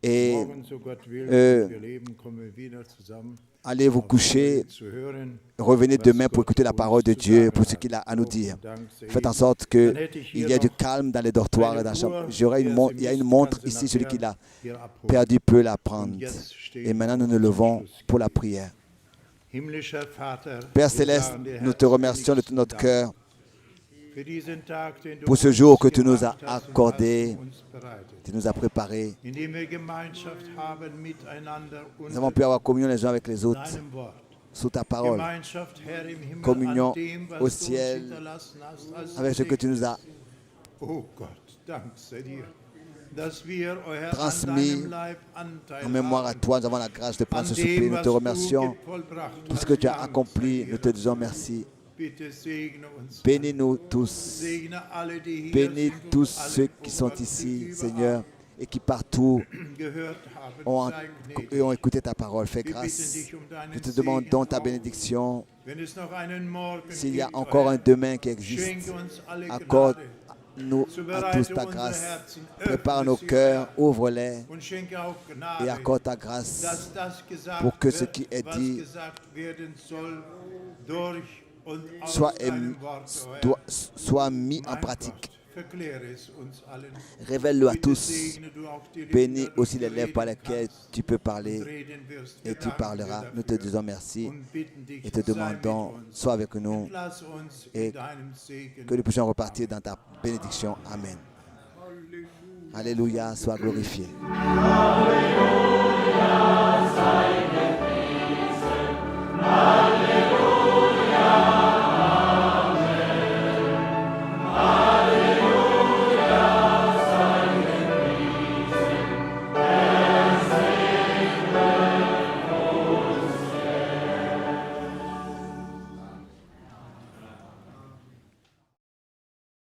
et Morgen, so Gott will, äh, wenn wir leben, kommen wir wieder zusammen, allez vous auf coucher. Neue zu hören. Revenez was demain pour Gott écouter la uns parole de zu Dieu, sagen pour ce hat. qu'il a à nous Lob dire. und Dank sei Faites en ihm. sorte Dann hätte ich qu'il hier y ait du noch calme dans les dortoirs et dans la chambre. J'aurai une montre, il y a une montre ici, celui qui l'a hier abholen. perdu peut la prendre. Und jetzt stehen Et maintenant, wir nous nous zum levons Schluss. pour la prière. Himmlischer Vater, Père wir Céleste, sagen dir nous te remercions de tout herzlichsten notre Dank cœur für diesen Tag, den du pour ce uns jour que tu nous as gemacht hast und accordé, hast uns bereitet. tu nous as préparé. Indem wir Gemeinschaft haben miteinander Nous avons unter pu avoir communion les uns avec les autres deinem Wort. sous ta parole, Gemeinschaft, Herr, im Himmel, Communion an dem, was au du ciel, uns hinterlassen hast als avec ce que tu nous as Oh Gott, Dank sei dir, dass wir, o Herr, transmis an deinem Leib Anteil en mémoire à haben, toi. Nous avons la grâce de prendre an ce souper. dem, Nous was te du remercions vollbracht pour ce hast. que tu as Dank accompli. sei dir. Nous te disons merci. Bitte segne uns. Bénis-nous tous. Segne alle, die hier Bénis sind und tous alle, ceux oh qui sont Gott, ici, die überall Seigneur, et qui partout gehört haben. ont, Sei gnädig. et ont écouté ta parole. Fais Wir bitten grâce. dich um deinen Nous te Segen demandons ta auch. bénédiction. Wenn es noch einen Morgen S'il y a gibt, o encore Herr, un demain qui existe, schenke uns alle accorde-nous Gnade. à tous ta grâce. Prépare nos cœurs, ouvre-les Und schenke auch et Gnade, accorde ta grâce dass das gesagt pour que ce wird, qui est was dit gesagt werden soll, durch und aus soit, deinem Wort, o Herr. soit mis en Mein pratique. Gott, verkläre es uns allen. Révèle-le à Bitte tous. segne du auch die Lippen, Bénis dadurch aussi les du lèvres par reden lesquelles kannst tu peux und parler reden wirst. et Wir tu danken parleras. dir Nous te dafür disons merci und bitten dich, et te sei demandons, mit uns. sois avec nous, Entlass uns et in deinem Segen. que nous puissions repartir dans ta bénédiction. Amen. Alléluia, sois glorifié. Halleluja, sei